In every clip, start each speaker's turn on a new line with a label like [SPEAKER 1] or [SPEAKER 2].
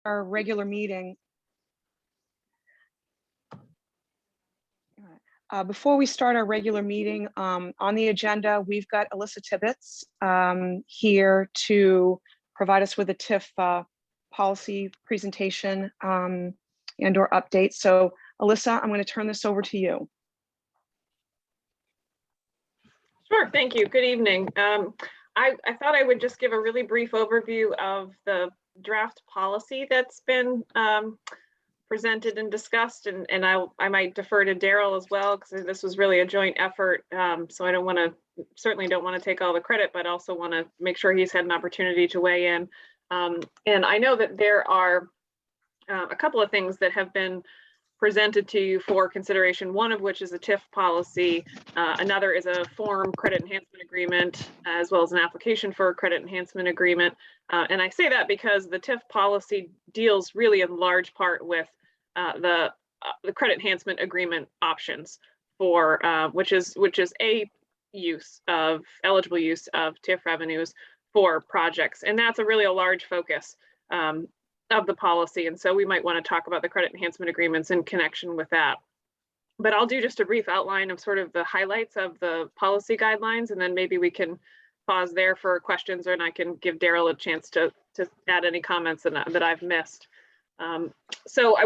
[SPEAKER 1] our regular meeting. Before we start our regular meeting, on the agenda, we've got Alyssa Tibbetts here to provide us with a Tiff policy presentation and or update. So Alyssa, I'm going to turn this over to you.
[SPEAKER 2] Sure, thank you. Good evening. I thought I would just give a really brief overview of the draft policy that's been presented and discussed, and I might defer to Daryl as well, because this was really a joint effort. So I certainly don't want to take all the credit, but also want to make sure he's had an opportunity to weigh in. And I know that there are a couple of things that have been presented to you for consideration, one of which is a TIF policy. Another is a form credit enhancement agreement, as well as an application for a credit enhancement agreement. And I say that because the TIF policy deals really in large part with the credit enhancement agreement options for which is eligible use of TIF revenues for projects, and that's really a large focus of the policy. And so we might want to talk about the credit enhancement agreements in connection with that. But I'll do just a brief outline of sort of the highlights of the policy guidelines, and then maybe we can pause there for questions, and I can give Daryl a chance to add any comments that I've missed. So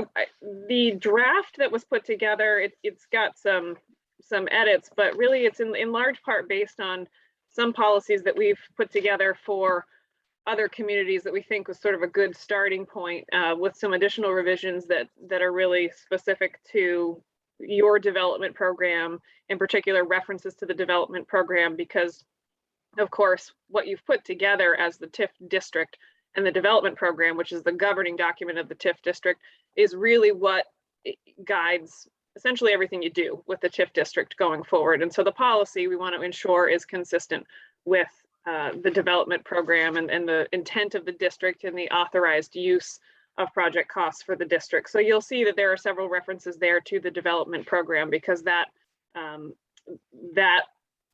[SPEAKER 2] the draft that was put together, it's got some edits, but really it's in large part based on some policies that we've put together for other communities that we think was sort of a good starting point, with some additional revisions that are really specific to your development program, in particular references to the development program, because of course what you've put together as the TIF district and the development program, which is the governing document of the TIF district, is really what guides essentially everything you do with the TIF district going forward. And so the policy we want to ensure is consistent with the development program and the intent of the district and the authorized use of project costs for the district. So you'll see that there are several references there to the development program, because that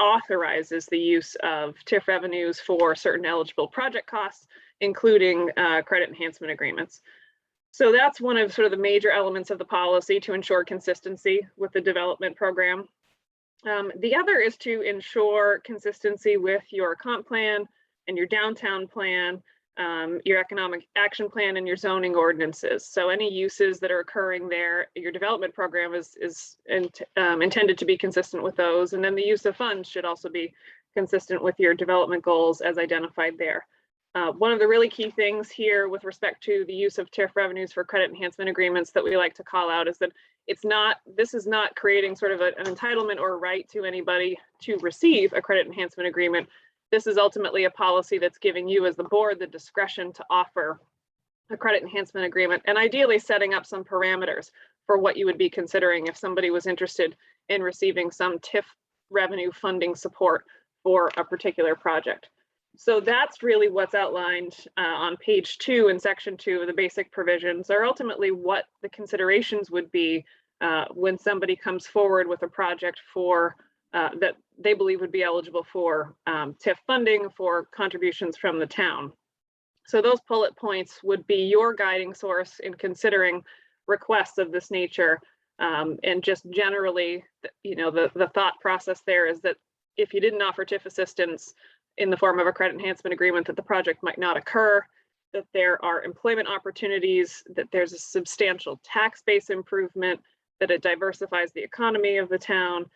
[SPEAKER 2] authorizes the use of TIF revenues for certain eligible project costs, including credit enhancement agreements. So that's one of sort of the major elements of the policy to ensure consistency with the development program. The other is to ensure consistency with your comp plan and your downtown plan, your economic action plan, and your zoning ordinances. So any uses that are occurring there, your development program is intended to be consistent with those. And then the use of funds should also be consistent with your development goals as identified there. One of the really key things here with respect to the use of TIF revenues for credit enhancement agreements that we like to call out is that this is not creating sort of an entitlement or a right to anybody to receive a credit enhancement agreement. This is ultimately a policy that's giving you as the board the discretion to offer a credit enhancement agreement, and ideally setting up some parameters for what you would be considering if somebody was interested in receiving some TIF revenue funding support for a particular project. So that's really what's outlined on page 2 in section 2 of the basic provisions, are ultimately what the considerations would be when somebody comes forward with a project for that they believe would be eligible for TIF funding for contributions from the town. So those bullet points would be your guiding source in considering requests of this nature. And just generally, the thought process there is that if you didn't offer TIF assistance in the form of a credit enhancement agreement, that the project might not occur, that there are employment opportunities, that there's a substantial tax base improvement, that it diversifies the economy of the town,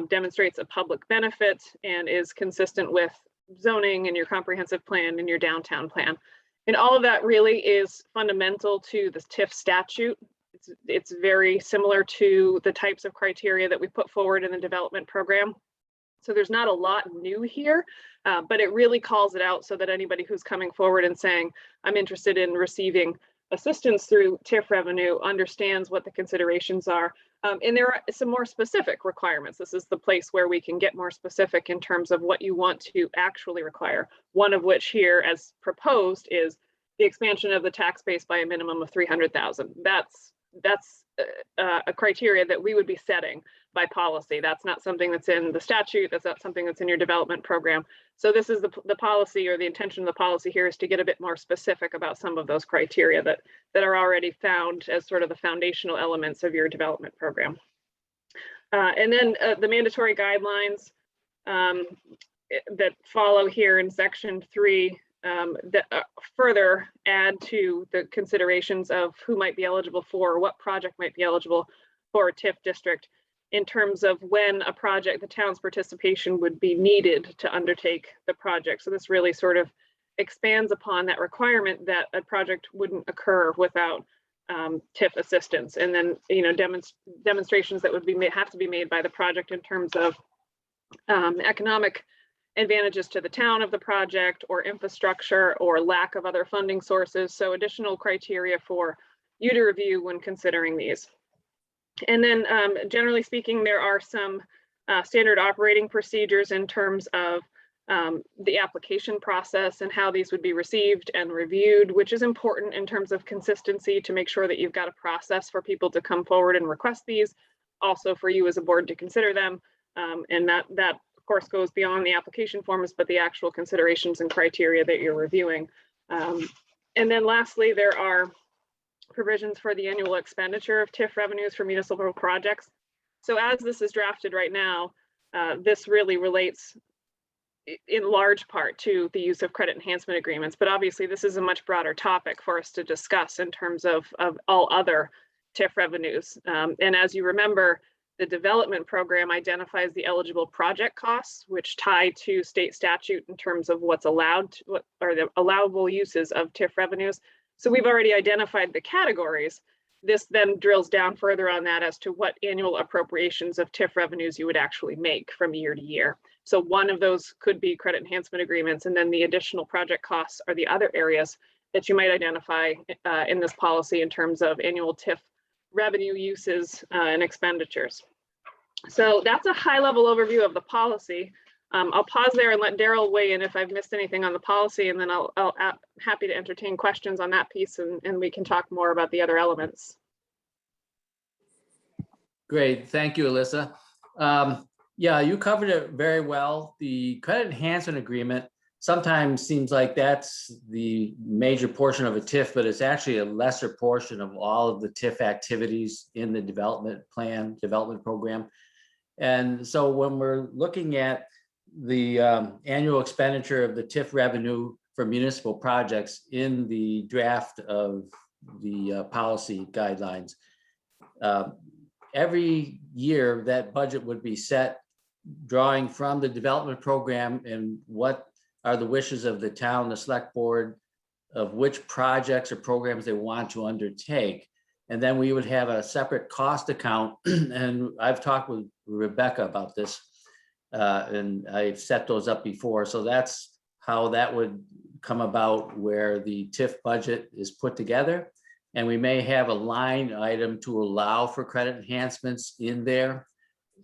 [SPEAKER 2] demonstrates a public benefit, and is consistent with zoning and your comprehensive plan and your downtown plan. And all of that really is fundamental to the TIF statute. It's very similar to the types of criteria that we put forward in the development program. So there's not a lot new here, but it really calls it out so that anybody who's coming forward and saying, I'm interested in receiving assistance through TIF revenue understands what the considerations are. And there are some more specific requirements. This is the place where we can get more specific in terms of what you want to actually require. One of which here, as proposed, is the expansion of the tax base by a minimum of 300,000. That's that's a criteria that we would be setting by policy. That's not something that's in the statute. That's not something that's in your development program. So this is the policy, or the intention of the policy here is to get a bit more specific about some of those criteria that are already found as sort of the foundational elements of your development program. And then the mandatory guidelines that follow here in section 3 that further add to the considerations of who might be eligible for, or what project might be eligible for a TIF district in terms of when a project, the town's participation would be needed to undertake the project. So this really sort of expands upon that requirement that a project wouldn't occur without TIF assistance, and then demonstrations that would have to be made by the project in terms of economic advantages to the town of the project, or infrastructure, or lack of other funding sources. So additional criteria for you to review when considering these. And then generally speaking, there are some standard operating procedures in terms of the application process and how these would be received and reviewed, which is important in terms of consistency to make sure that you've got a process for people to come forward and request these, also for you as a board to consider them. And that of course goes beyond the application forms, but the actual considerations and criteria that you're reviewing. And then lastly, there are provisions for the annual expenditure of TIF revenues for municipal projects. So as this is drafted right now, this really relates in large part to the use of credit enhancement agreements, but obviously this is a much broader topic for us to discuss in terms of all other TIF revenues. And as you remember, the development program identifies the eligible project costs, which tie to state statute in terms of what's allowed, what are the allowable uses of TIF revenues. So we've already identified the categories. This then drills down further on that as to what annual appropriations of TIF revenues you would actually make from year to year. So one of those could be credit enhancement agreements, and then the additional project costs are the other areas that you might identify in this policy in terms of annual TIF revenue uses and expenditures. So that's a high-level overview of the policy. I'll pause there and let Daryl weigh in if I've missed anything on the policy, and then I'll happy to entertain questions on that piece, and we can talk more about the other elements.
[SPEAKER 3] Great, thank you, Alyssa. Yeah, you covered it very well. The credit enhancement agreement sometimes seems like that's the major portion of a TIF, but it's actually a lesser portion of all of the TIF activities in the development program. And so when we're looking at the annual expenditure of the TIF revenue for municipal projects in the draft of the policy guidelines, every year that budget would be set drawing from the development program and what are the wishes of the town, the select board, of which projects or programs they want to undertake. And then we would have a separate cost account. And I've talked with Rebecca about this, and I've set those up before. So that's how that would come about, where the TIF budget is put together. And we may have a line item to allow for credit enhancements in there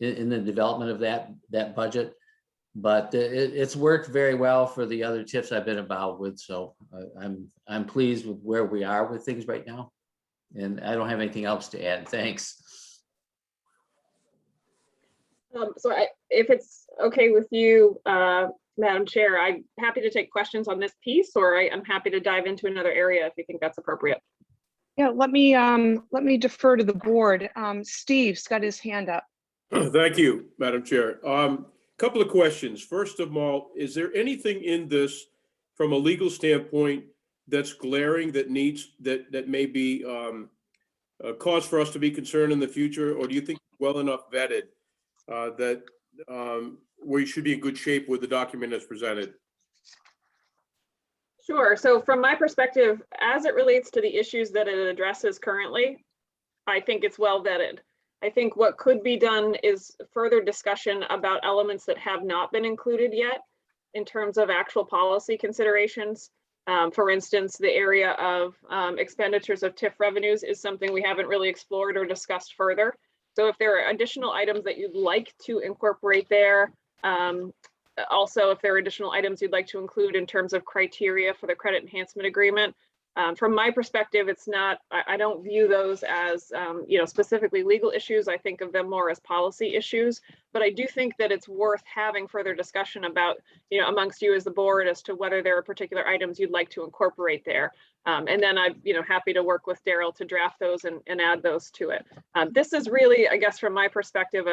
[SPEAKER 3] in the development of that budget. But it's worked very well for the other TIFs I've been involved with. So I'm pleased with where we are with things right now. And I don't have anything else to add. Thanks.
[SPEAKER 2] So if it's okay with you, Madam Chair, I'm happy to take questions on this piece, or I'm happy to dive into another area if you think that's appropriate.
[SPEAKER 1] Yeah, let me defer to the board. Steve's got his hand up.
[SPEAKER 4] Thank you, Madam Chair. Couple of questions. First of all, is there anything in this from a legal standpoint that's glaring that may be a cause for us to be concerned in the future, or do you think well enough vetted that we should be in good shape with the document as presented?
[SPEAKER 2] Sure. So from my perspective, as it relates to the issues that it addresses currently, I think it's well vetted. I think what could be done is further discussion about elements that have not been included yet in terms of actual policy considerations. For instance, the area of expenditures of TIF revenues is something we haven't really explored or discussed further. So if there are additional items that you'd like to incorporate there, also if there are additional items you'd like to include in terms of criteria for the credit enhancement agreement, From my perspective, it's not, I don't view those as, specifically legal issues. I think of them more as policy issues, but I do think that it's worth having further discussion about, amongst you as the board as to whether there are particular items you'd like to incorporate there. And then I'm, happy to work with Daryl to draft those and add those to it. This is really, I guess, from my perspective,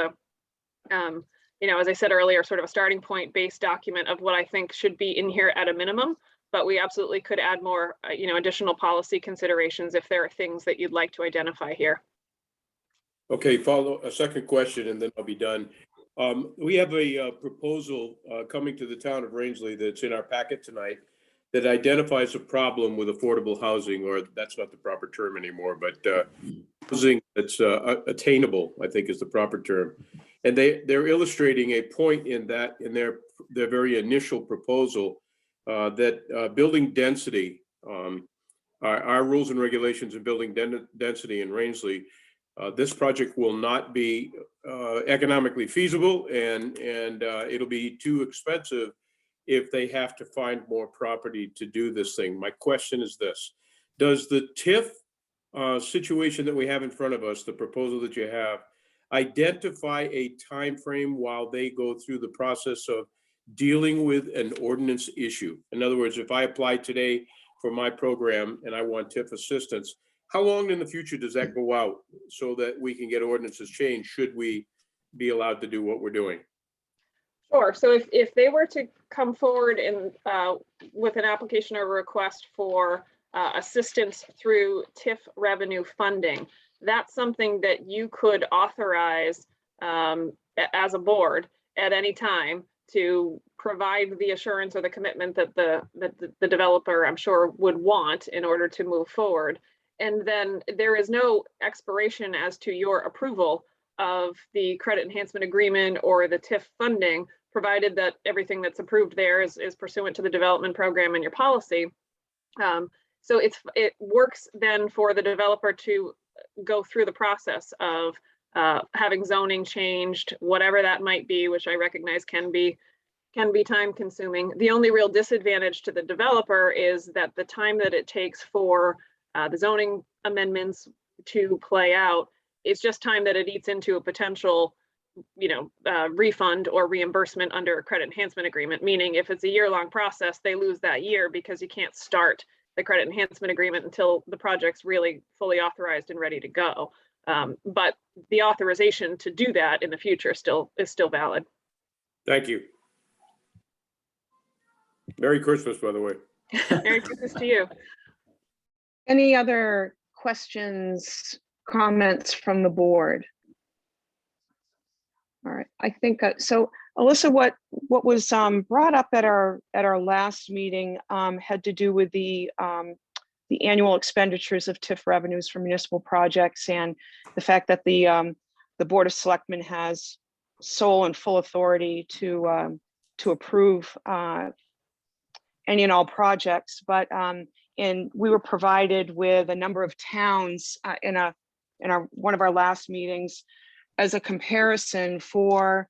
[SPEAKER 2] as I said earlier, sort of a starting point based document of what I think should be in here at a minimum. But we absolutely could add more, additional policy considerations if there are things that you'd like to identify here.
[SPEAKER 4] Okay, follow a second question and then I'll be done. We have a proposal coming to the town of Rangeley that's in our packet tonight that identifies a problem with affordable housing, or that's not the proper term anymore, but housing that's attainable, I think is the proper term. And they're illustrating a point in that, in their very initial proposal, that building density, our rules and regulations of building density in Rangeley, this project will not be economically feasible, and it'll be too expensive if they have to find more property to do this thing. My question is this: does the TIF situation that we have in front of us, the proposal that you have, identify a time frame while they go through the process of dealing with an ordinance issue? In other words, if I apply today for my program and I want TIF assistance, how long in the future does that go out so that we can get ordinances changed should we be allowed to do what we're doing?
[SPEAKER 2] Sure. So if they were to come forward and with an application or request for assistance through TIF revenue funding, that's something that you could authorize as a board at any time to provide the assurance or the commitment that the developer, I'm sure, would want in order to move forward. And then there is no expiration as to your approval of the credit enhancement agreement or the TIF funding, provided that everything that's approved there is pursuant to the development program and your policy. So it works then for the developer to go through the process of having zoning changed, whatever that might be, which I recognize can be time consuming. The only real disadvantage to the developer is that the time that it takes for the zoning amendments to play out is just time that it eats into a potential refund or reimbursement under a credit enhancement agreement, meaning if it's a year-long process, they lose that year because you can't start the credit enhancement agreement until the project's really fully authorized and ready to go. But the authorization to do that in the future is still valid.
[SPEAKER 4] Thank you. Merry Christmas, by the way.
[SPEAKER 2] Merry Christmas to you.
[SPEAKER 1] Any other questions, comments from the board? All right, I think so. Alyssa, what was brought up at our last meeting had to do with the annual expenditures of TIF revenues for municipal projects, and the fact that the Board of Selectmen has sole and full authority to approve any and all projects. But and we were provided with a number of towns in one of our last meetings as a comparison for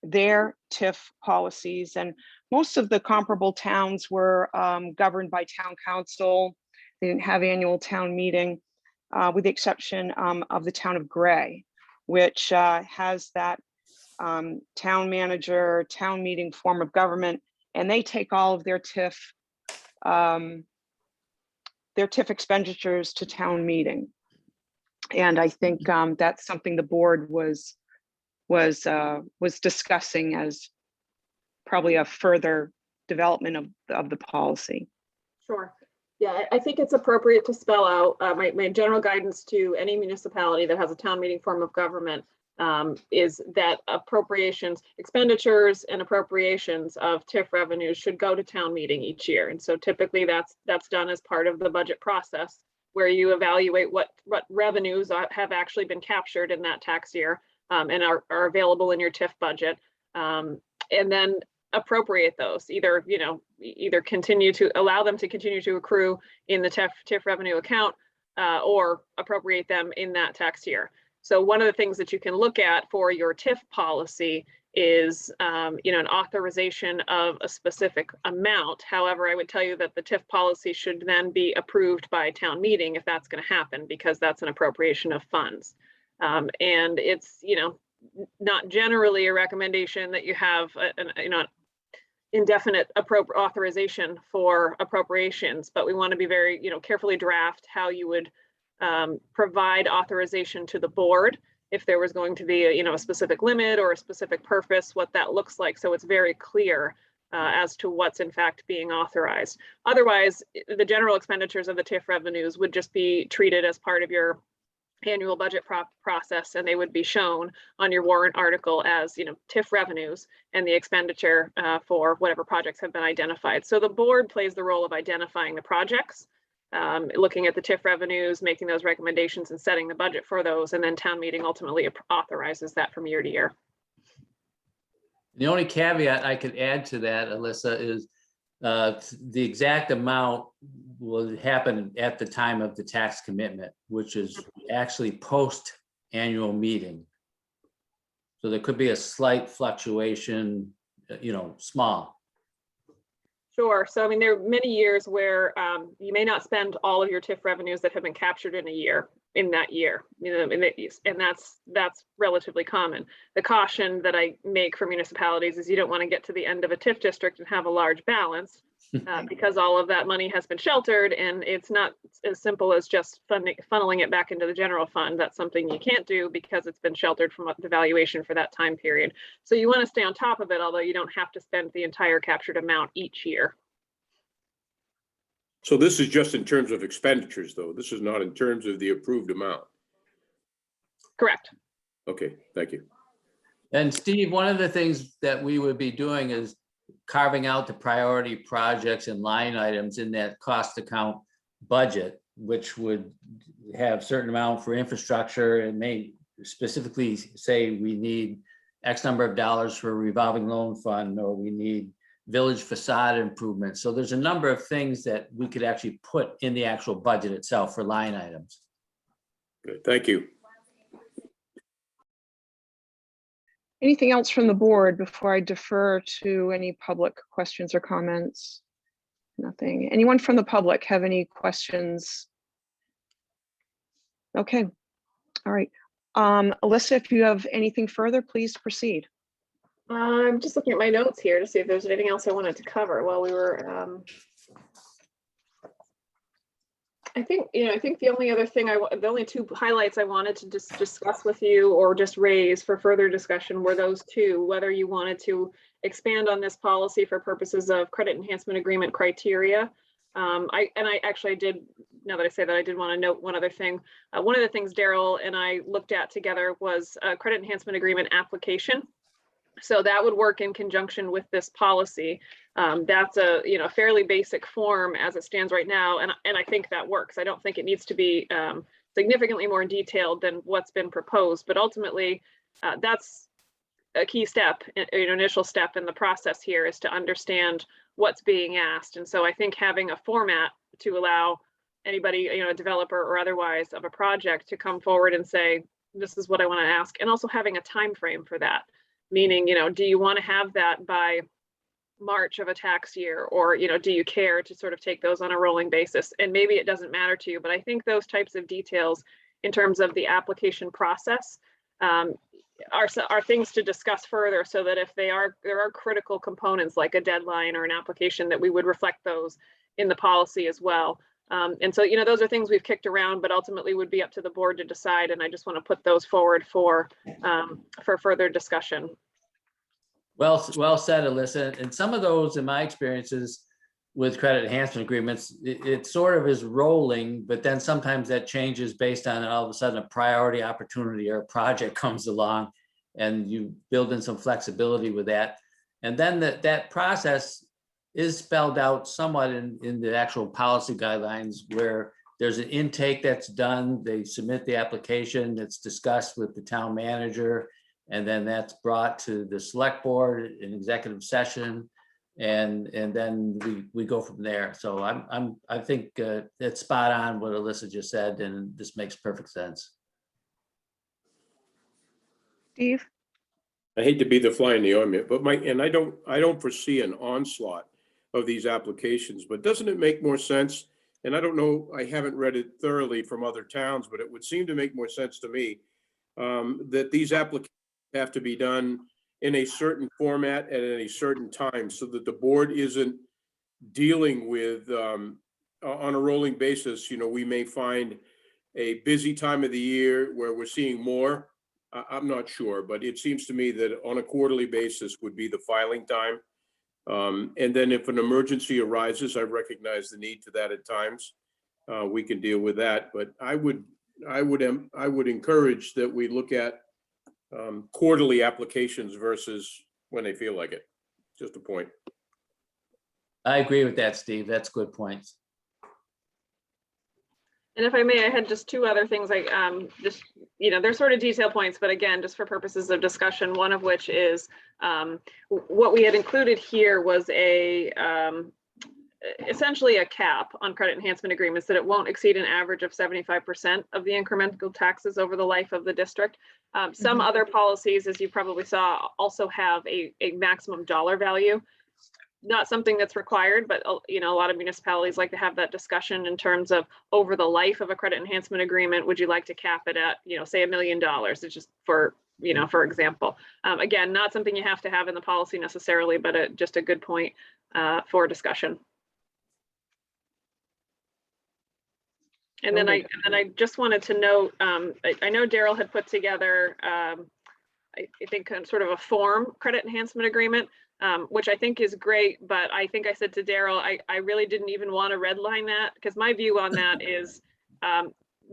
[SPEAKER 1] their TIF policies, and most of the comparable towns were governed by town council. They didn't have annual town meeting, with the exception of the town of Gray, which has that town manager, town meeting form of government, and they take all of their TIF expenditures to town meeting. And I think that's something the board was discussing as probably a further development of the policy.
[SPEAKER 2] Sure. Yeah, I think it's appropriate to spell out my general guidance to any municipality that has a town meeting form of government is that expenditures and appropriations of TIF revenues should go to town meeting each year. And so typically that's done as part of the budget process, where you evaluate what revenues have actually been captured in that tax year and are available in your TIF budget, and then appropriate those, either continue to allow them to continue to accrue in the TIF revenue account or appropriate them in that tax year. So one of the things that you can look at for your TIF policy is, you know, an authorization of a specific amount. However, I would tell you that the TIF policy should then be approved by town meeting if that's going to happen, because that's an appropriation of funds. And it's, you know, not generally a recommendation that you have you know, indefinite authorization for appropriations, but we want to be very, you know, carefully draft how you would provide authorization to the board if there was going to be a, you know, a specific limit or a specific purpose, what that looks like, so it's very clear as to what's in fact being authorized. Otherwise, the general expenditures of the TIF revenues would just be treated as part of your annual budget process, and they would be shown on your warrant article as, you know, TIF revenues and the expenditure for whatever projects have been identified. So the board plays the role of identifying the projects, looking at the TIF revenues, making those recommendations and setting the budget for those, and then town meeting ultimately authorizes that from year to year.
[SPEAKER 3] The only caveat I could add to that, Alyssa, is the exact amount will happen at the time of the tax commitment, which is actually post annual meeting. So there could be a slight fluctuation, you know, small.
[SPEAKER 2] Sure. So, I mean, there are many years where you may not spend all of your TIF revenues that have been captured in a year, in that year, you know, and that's relatively common. The caution that I make for municipalities is you don't want to get to the end of a TIF district and have a large balance because all of that money has been sheltered, and it's not as simple as just funneling it back into the general fund. That's something you can't do because it's been sheltered from the valuation for that time period. So you want to stay on top of it, although you don't have to spend the entire captured amount each year.
[SPEAKER 4] So this is just in terms of expenditures, though. This is not in terms of the approved amount.
[SPEAKER 2] Correct.
[SPEAKER 4] Okay, thank you.
[SPEAKER 3] And Steve, one of the things that we would be doing is carving out the priority projects and line items in that cost account budget, which would have certain amount for infrastructure and may specifically say we need X number of dollars for a revolving loan fund, or we need village facade improvements. So there's a number of things that we could actually put in the actual budget itself for line items.
[SPEAKER 4] Good, thank you.
[SPEAKER 1] Anything else from the board before I defer to any public questions or comments? Nothing. Anyone from the public have any questions? Okay. All right. Alyssa, if you have anything further, please proceed.
[SPEAKER 2] I'm just looking at my notes here to see if there's anything else I wanted to cover while we were. I think the only other thing the only two highlights I wanted to just discuss with you or just raise for further discussion were those two, whether you wanted to expand on this policy for purposes of credit enhancement agreement criteria. I did, now that I say that, I did want to note one other thing. One of the things Daryl and I looked at together was a credit enhancement agreement application. So that would work in conjunction with this policy. That's a fairly basic form as it stands right now, and I think that works. I don't think it needs to be significantly more detailed than what's been proposed, but ultimately that's a key step, initial step in the process here is to understand what's being asked. And so I think having a format to allow anybody, a developer or otherwise of a project to come forward and say, this is what I want to ask, and also having a time frame for that. Meaning, do you want to have that by March of a tax year, or, do you care to sort of take those on a rolling basis? And maybe it doesn't matter to you, but I think those types of details in terms of the application process are things to discuss further, so that if there are critical components like a deadline or an application, that we would reflect those in the policy as well. And so, those are things we've kicked around, but ultimately would be up to the board to decide. And I just want to put those forward for further discussion.
[SPEAKER 3] Well said, Alyssa. And some of those, in my experiences with credit enhancement agreements, it sort of is rolling, but then sometimes that changes based on all of a sudden a priority opportunity or a project comes along, and you build in some flexibility with that. And then that process is spelled out somewhat in the actual policy guidelines, where there's an intake that's done, they submit the application, it's discussed with the town manager, and then that's brought to the select board in executive session, and then we go from there. So I think that's spot on what Alyssa just said, and this makes perfect sense.
[SPEAKER 1] Steve?
[SPEAKER 4] I hate to be the fly in the ointment, but I don't foresee an onslaught of these applications, but doesn't it make more sense? And I don't know, I haven't read it thoroughly from other towns, but it would seem to make more sense to me that these applications have to be done in a certain format and at a certain time so that the board isn't dealing with, on a rolling basis, we may find a busy time of the year where we're seeing more. I'm not sure, but it seems to me that on a quarterly basis would be the filing time. And then if an emergency arises, I recognize the need to that at times. We can deal with that, but I would encourage that we look at quarterly applications versus when they feel like it. Just a point.
[SPEAKER 3] I agree with that, Steve. That's good points.
[SPEAKER 2] And if I may, I had just two other things like they're sort of detail points, but again, just for purposes of discussion, one of which is what we had included here was essentially a cap on credit enhancement agreements that it won't exceed an average of 75% of the incremental taxes over the life of the district. Some other policies, as you probably saw, also have a maximum dollar value. Not something that's required, but a lot of municipalities like to have that discussion in terms of over the life of a credit enhancement agreement, would you like to cap it at, say $1 million? It's just for example. Again, not something you have to have in the policy necessarily, but just a good point for discussion. And then I just wanted to note, I know Daryl had put together, I think sort of a form credit enhancement agreement. Which I think is great, but I think I said to Daryl, I really didn't even want to redline that because my view on that is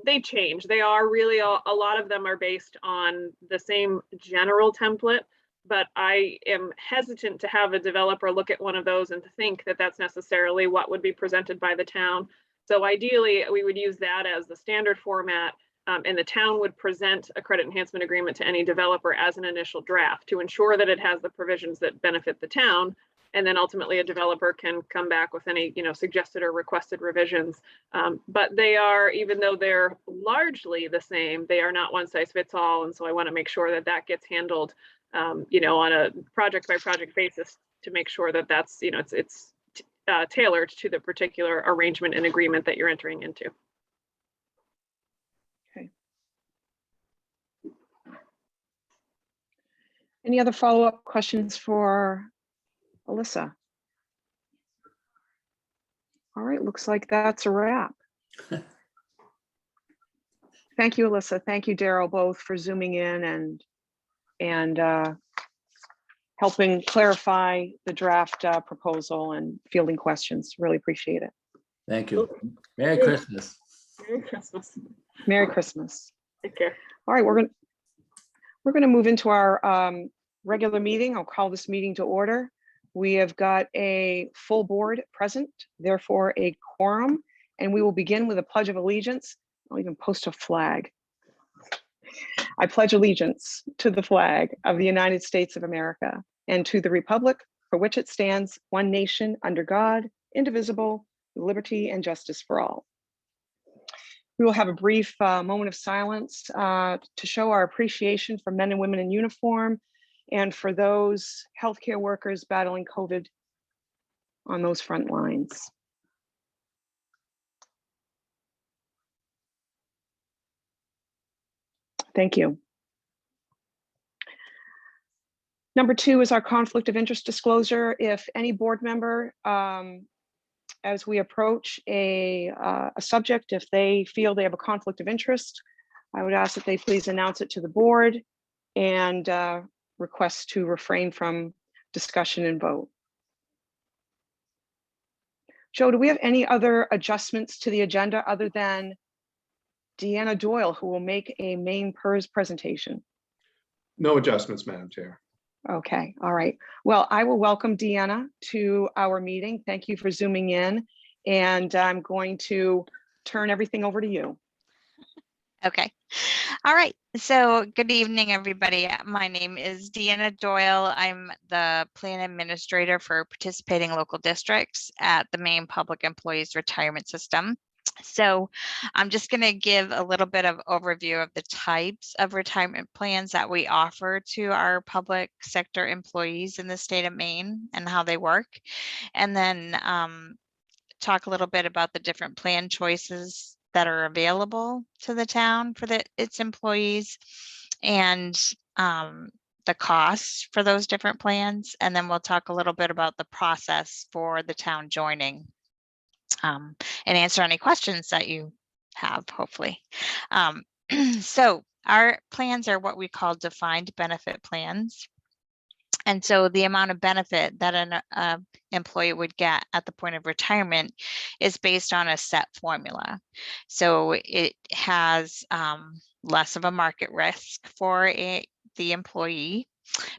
[SPEAKER 2] they change. They are really, a lot of them are based on the same general template, but I am hesitant to have a developer look at one of those and to think that that's necessarily what would be presented by the town. So ideally, we would use that as the standard format. And the town would present a credit enhancement agreement to any developer as an initial draft to ensure that it has the provisions that benefit the town. And then ultimately a developer can come back with any, suggested or requested revisions. But they are, even though they're largely the same, they are not one size fits all. And so I want to make sure that that gets handled, on a project by project basis to make sure that that's, it's tailored to the particular arrangement and agreement that you're entering into.
[SPEAKER 1] Any other follow-up questions for Alyssa? All right, looks like that's a wrap. Thank you, Alyssa. Thank you, Daryl, both for zooming in and helping clarify the draft proposal and fielding questions. Really appreciate it.
[SPEAKER 3] Thank you. Merry Christmas.
[SPEAKER 2] Merry Christmas.
[SPEAKER 1] Merry Christmas.
[SPEAKER 2] Take care.
[SPEAKER 1] All right, we're going to move into our regular meeting. I'll call this meeting to order. We have got a full board present, therefore a quorum, and we will begin with a pledge of allegiance. I'll even post a flag. I pledge allegiance to the flag of the United States of America and to the republic for which it stands, one nation under God, indivisible, with liberty and justice for all. We will have a brief moment of silence to show our appreciation for men and women in uniform and for those healthcare workers battling COVID on those front lines. Thank you. Number 2 is our conflict of interest disclosure. If any board member, as we approach a subject, if they feel they have a conflict of interest, I would ask that they please announce it to the board and request to refrain from discussion and vote. Joe, do we have any other adjustments to the agenda other than Deanna Doyle, who will make a Maine PERS presentation?
[SPEAKER 5] No adjustments, Madam Chair.
[SPEAKER 1] Okay, all right. Well, I will welcome Deanna to our meeting. Thank you for zooming in. And I'm going to turn everything over to you.
[SPEAKER 6] Okay. All right. So good evening, everybody. My name is Deanna Doyle. I'm the plan administrator for participating local districts at the Maine Public Employees Retirement System. So I'm just going to give a little bit of overview of the types of retirement plans that we offer to our public sector employees in the state of Maine and how they work. And then talk a little bit about the different plan choices that are available to the town for its employees, and the costs for those different plans. And then we'll talk a little bit about the process for the town joining, and answer any questions that you have, hopefully. So our plans are what we call defined benefit plans. And so the amount of benefit that an employee would get at the point of retirement is based on a set formula. So it has less of a market risk for the employee,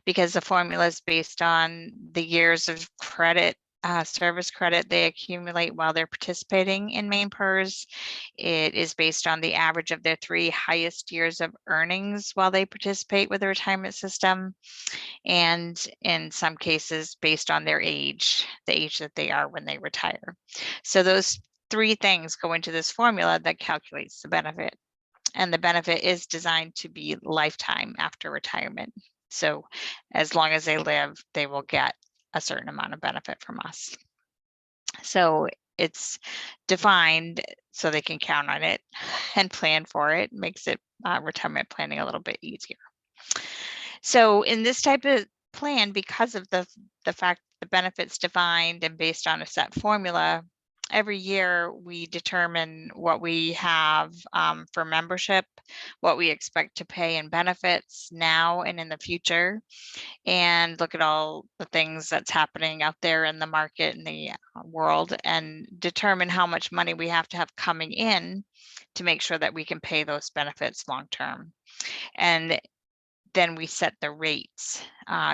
[SPEAKER 6] because the formula is based on the years of credit, service credit they accumulate while they're participating in Maine PERS. It is based on the average of their 3 highest years of earnings while they participate with the retirement system, and in some cases based on their age, the age that they are when they retire. So those 3 things go into this formula that calculates the benefit, and the benefit is designed to be lifetime after retirement. So as long as they live, they will get a certain amount of benefit from us. So it's defined so they can count on it and plan for it. Makes it retirement planning a little bit easier. So in this type of plan, because of the fact the benefits defined and based on a set formula, every year we determine what we have for membership, what we expect to pay in benefits now and in the future, and look at all the things that's happening out there in the market, in the world, and determine how much money we have to have coming in to make sure that we can pay those benefits long term. And then we set the rates,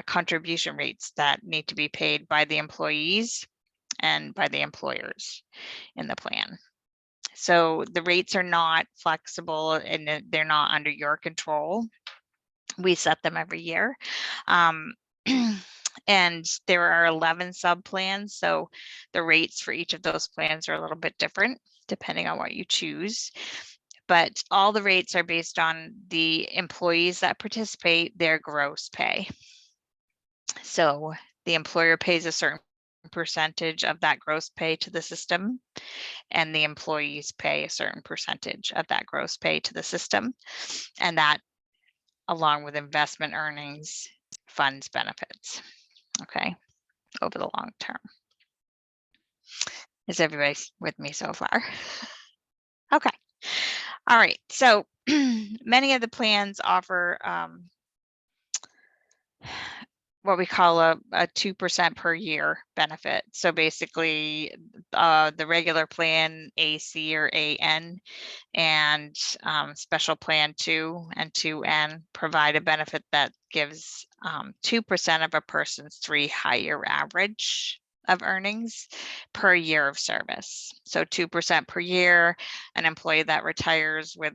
[SPEAKER 6] contribution rates that need to be paid by the employees and by the employers in the plan. So the rates are not flexible and they're not under your control. We set them every year. And there are 11 sub plans. So the rates for each of those plans are a little bit different depending on what you choose. But all the rates are based on the employees that participate, their gross pay. So the employer pays a certain percentage of that gross pay to the system, and the employees pay a certain percentage of that gross pay to the system. And that, along with investment earnings, funds benefits, okay, over the long term. Is everybody with me so far? Okay. All right. So many of the plans offer what we call a 2% per year benefit. So basically the regular plan AC or AN and special plan 2 and 2N provide a benefit that gives 2% of a person's 3-year average of earnings per year of service. So 2% per year. An employee that retires with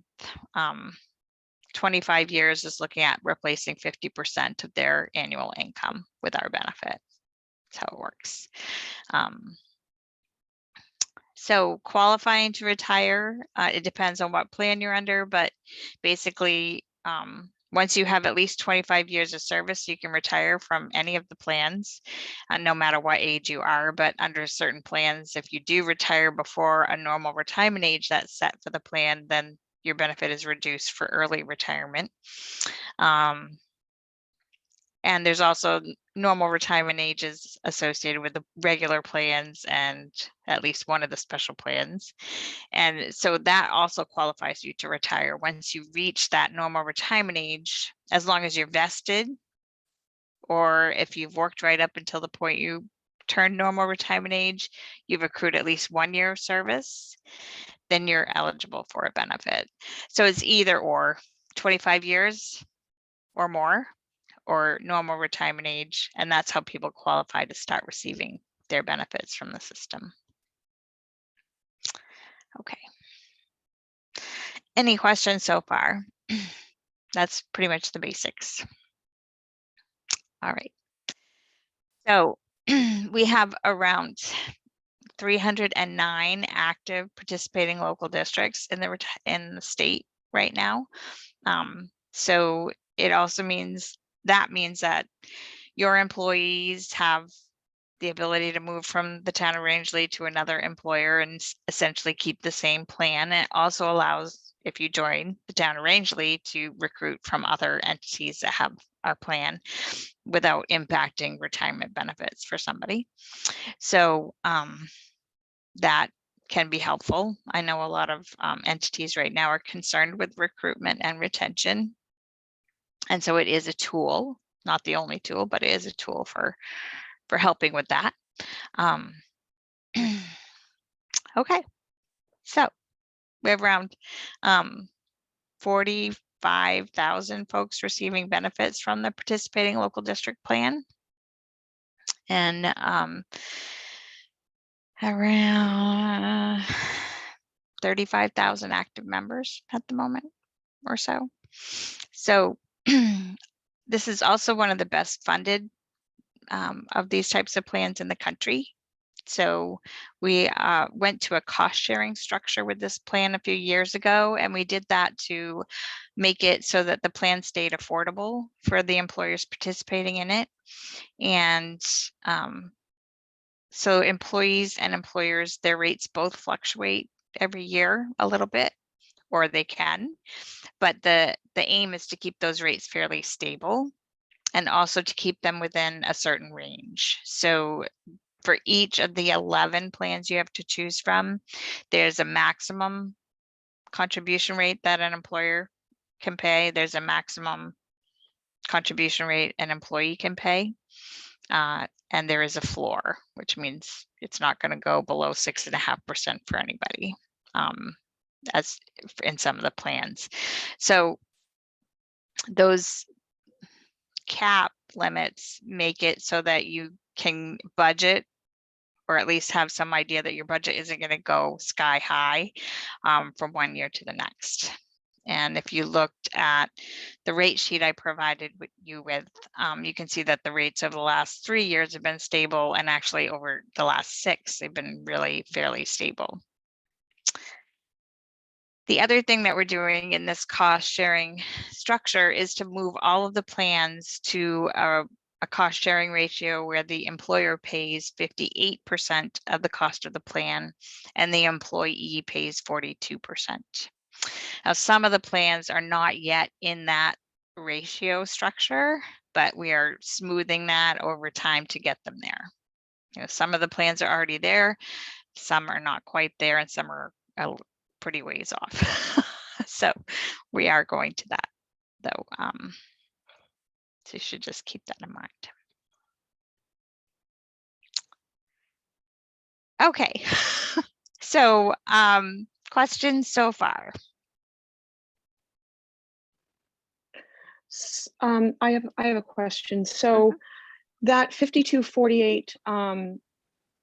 [SPEAKER 6] 25 years is looking at replacing 50% of their annual income with our benefit. That's how it works. So qualifying to retire, it depends on what plan you're under, but basically, once you have at least 25 years of service, you can retire from any of the plans, no matter what age you are. But under certain plans, if you do retire before a normal retirement age that's set for the plan, then your benefit is reduced for early retirement. And there's also normal retirement ages associated with the regular plans and at least one of the special plans. And so that also qualifies you to retire. Once you reach that normal retirement age, as long as you're vested, or if you've worked right up until the point you turn normal retirement age, you've accrued at least 1 year of service, then you're eligible for a benefit. So it's either or, 25 years or more, or normal retirement age, and that's how people qualify to start receiving their benefits from the system. Okay. Any questions so far? That's pretty much the basics. All right. So we have around 309 active participating local districts in the state right now. So it also means that your employees have the ability to move from the town of Rangeley to another employer and essentially keep the same plan. It also allows, if you join the town of Rangeley, to recruit from other entities that have our plan without impacting retirement benefits for somebody. So that can be helpful. I know a lot of entities right now are concerned with recruitment and retention. And so it is a tool, not the only tool, but it is a tool for helping with that. Okay, so we have around 45,000 folks receiving benefits from the participating local district plan, and around 35,000 active members at the moment or so. So this is also one of the best funded of these types of plans in the country. So we went to a cost sharing structure with this plan a few years ago, and we did that to make it so that the plan stayed affordable for the employers participating in it. And so employees and employers, their rates both fluctuate every year a little bit, or they can, but the aim is to keep those rates fairly stable and also to keep them within a certain range. So for each of the 11 plans you have to choose from, there's a maximum contribution rate that an employer can pay. There's a maximum contribution rate an employee can pay. And there is a floor, which means it's not going to go below 6.5% for anybody, as in some of the plans. So those cap limits make it so that you can budget, or at least have some idea that your budget isn't going to go sky high from one year to the next. And if you looked at the rate sheet I provided you with, you can see that the rates over the last 3 years have been stable, and actually over the last 6, they've been really fairly stable. The other thing that we're doing in this cost sharing structure is to move all of the plans to a cost sharing ratio where the employer pays 58% of the cost of the plan and the employee pays 42%. Now, some of the plans are not yet in that ratio structure, but we are smoothing that over time to get them there. You know, some of the plans are already there, some are not quite there, and some are pretty ways off. So we are going to that, though. So you should just keep that in mind. Okay, so questions so far?
[SPEAKER 1] I have a question. So that 5248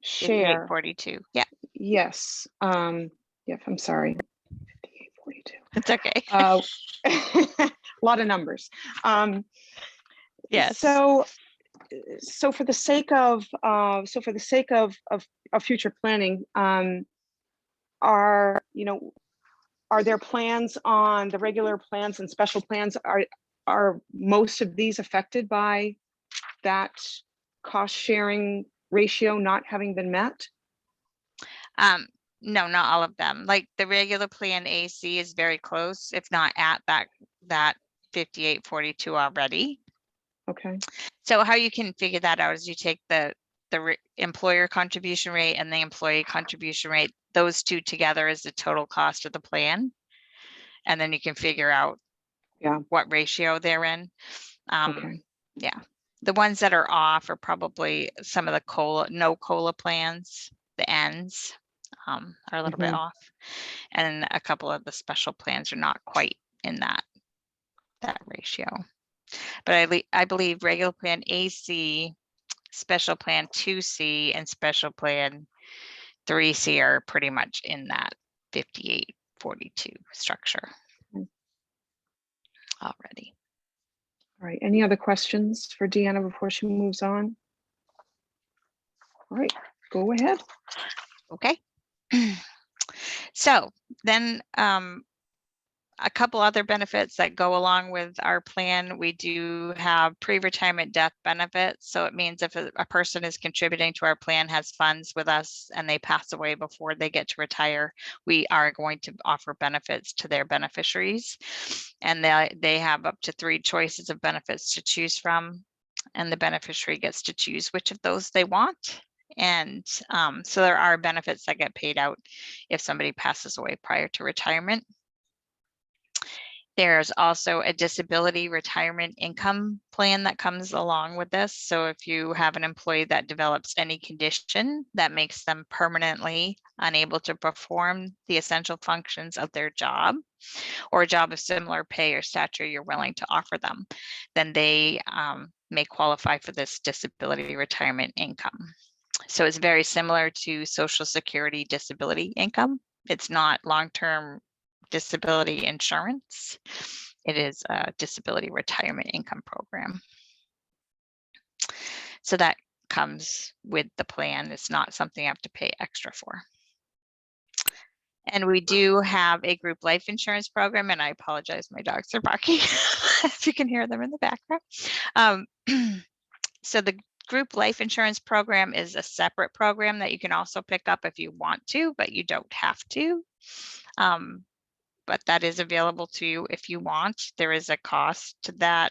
[SPEAKER 1] share.
[SPEAKER 6] 42. Yeah,
[SPEAKER 1] Yes. Yeah, I'm sorry. 5842.
[SPEAKER 6] it's okay.
[SPEAKER 1] A lot of numbers.
[SPEAKER 6] Yes.
[SPEAKER 1] So for the sake of future planning, are there plans on the regular plans and special plans? Are most of these affected by that cost sharing ratio not having been met?
[SPEAKER 6] No, not all of them. Like the regular plan AC is very close, if not at that 5842 already.
[SPEAKER 1] Okay.
[SPEAKER 6] So how you can figure that out is you take the employer contribution rate and the employee contribution rate. Those two together is the total cost of the plan, and then you can figure out what ratio they're in.
[SPEAKER 1] Okay.
[SPEAKER 6] Yeah, the ones that are off are probably some of the no COLA plans. The ends are a little bit off, and a couple of the special plans are not quite in that ratio. But I believe regular plan AC, special plan 2C, and special plan 3C are pretty much in that 5842 structure already.
[SPEAKER 1] All right. Any other questions for Deanna before she moves on? All right, go ahead.
[SPEAKER 6] Okay. So then a couple other benefits that go along with our plan. We do have pre-retirement death benefits. So it means if a person is contributing to our plan, has funds with us, and they pass away before they get to retire, we are going to offer benefits to their beneficiaries. And they have up to 3 choices of benefits to choose from. And the beneficiary gets to choose which of those they want. And so there are benefits that get paid out if somebody passes away prior to retirement. There's also a disability retirement income plan that comes along with this. So if you have an employee that develops any condition that makes them permanently unable to perform the essential functions of their job, or a job of similar pay or stature you're willing to offer them, then they may qualify for this disability retirement income. So it's very similar to Social Security disability income. It's not long-term disability insurance. It is a disability retirement income program. So that comes with the plan. It's not something you have to pay extra for. And we do have a group life insurance program, and I apologize, my dogs are barking if you can hear them in the background. So the group life insurance program is a separate program that you can also pick up if you want to, but you don't have to. But that is available to you if you want. There is a cost to that.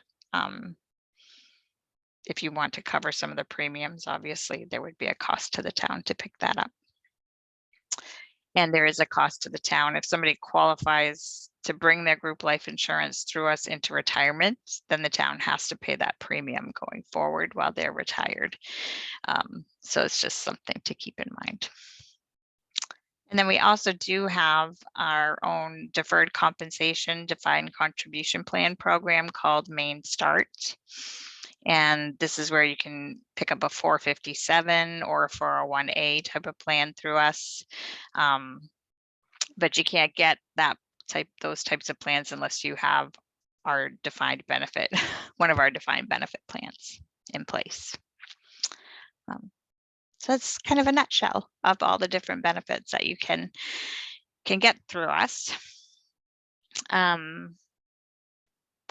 [SPEAKER 6] If you want to cover some of the premiums, obviously there would be a cost to the town to pick that up. And there is a cost to the town. If somebody qualifies to bring their group life insurance through us into retirement, then the town has to pay that premium going forward while they're retired. So it's just something to keep in mind. And then we also do have our own deferred compensation defined contribution plan program called Maine Start. And this is where you can pick up a 457 or a 401A type of plan through us. But you can't get those types of plans unless you have our defined benefit, one of our defined benefit plans in place. So that's kind of a nutshell of all the different benefits that you can get through us.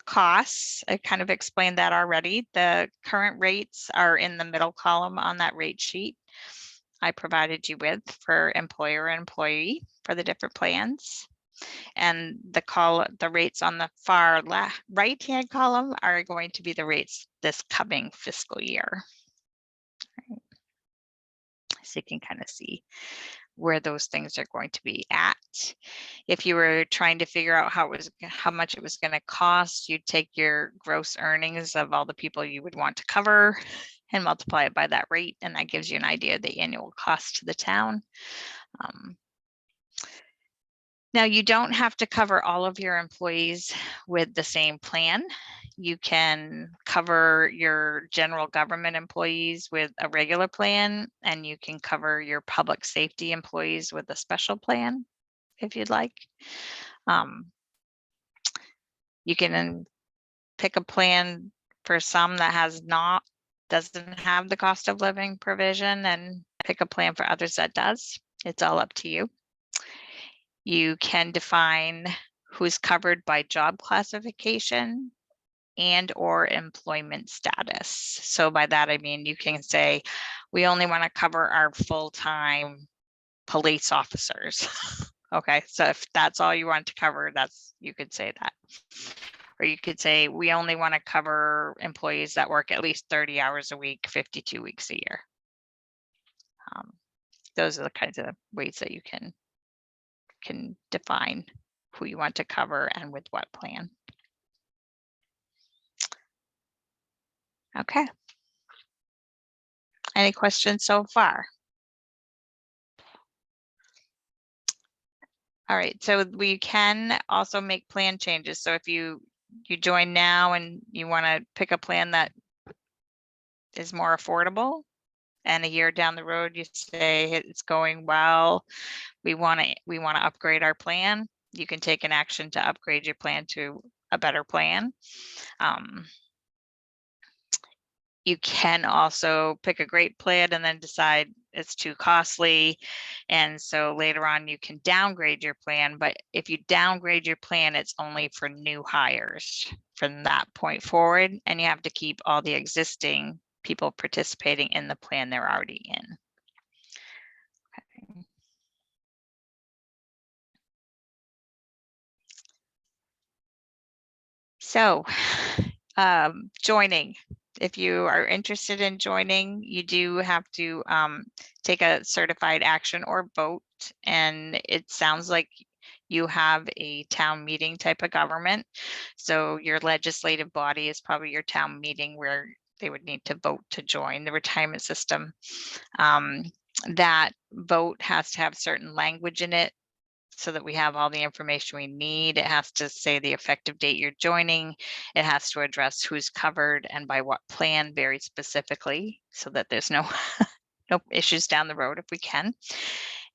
[SPEAKER 6] Costs, I kind of explained that already. The current rates are in the middle column on that rate sheet I provided you with for employer and employee for the different plans. And the rates on the far right-hand column are going to be the rates this coming fiscal year. Right. So you can kind of see where those things are going to be at. If you were trying to figure out how much it was going to cost, you'd take your gross earnings of all the people you would want to cover and multiply it by that rate, and that gives you an idea of the annual cost to the town. Now, you don't have to cover all of your employees with the same plan. You can cover your general government employees with a regular plan, and you can cover your public safety employees with a special plan if you'd like. You can pick a plan for some that doesn't have the cost of living provision, and pick a plan for others that does. It's all up to you. You can define who's covered by job classification and or employment status. So by that, I mean, you can say, we only want to cover our full-time police officers. Okay, so if that's all you want to cover, you could say that. Or you could say, we only want to cover employees that work at least 30 hours a week, 52 weeks a year. Those are the kinds of ways that you can define who you want to cover and with what plan. Okay. Any questions so far? All right, so we can also make plan changes. So if you join now and you want to pick a plan that is more affordable, and a year down the road you say it's going well, we want to upgrade our plan, you can take an action to upgrade your plan to a better plan. You can also pick a great plan and then decide it's too costly. And so later on you can downgrade your plan, but if you downgrade your plan, it's only for new hires from that point forward. And you have to keep all the existing people participating in the plan they're already in. Okay. So joining. If you are interested in joining, you do have to take a certified action or vote. And it sounds like you have a town meeting type of government. So your legislative body is probably your town meeting where they would need to vote to join the retirement system. That vote has to have certain language in it so that we have all the information we need. It has to say the effective date you're joining. It has to address who's covered and by what plan very specifically, so that there's no no issues down the road if we can.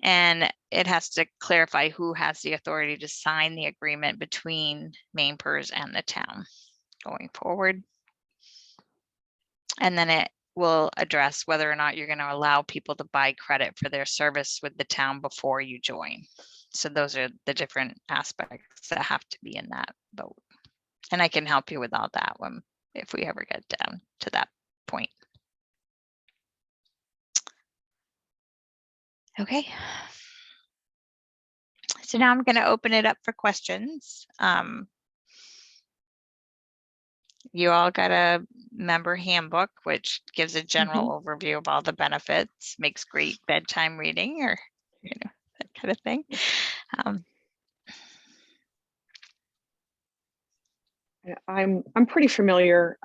[SPEAKER 6] And it has to clarify who has the authority to sign the agreement between Maine PERS and the town going forward. And then it will address whether or not you're going to allow people to buy credit for their service with the town before you join. So those are the different aspects that have to be in that vote. And I can help you with all that one if we ever get down to that point. Okay. So now I'm going to open it up for questions. You all got a member handbook, which gives a general overview of all the benefits, makes great bedtime reading, or that kind of thing.
[SPEAKER 1] I'm pretty familiar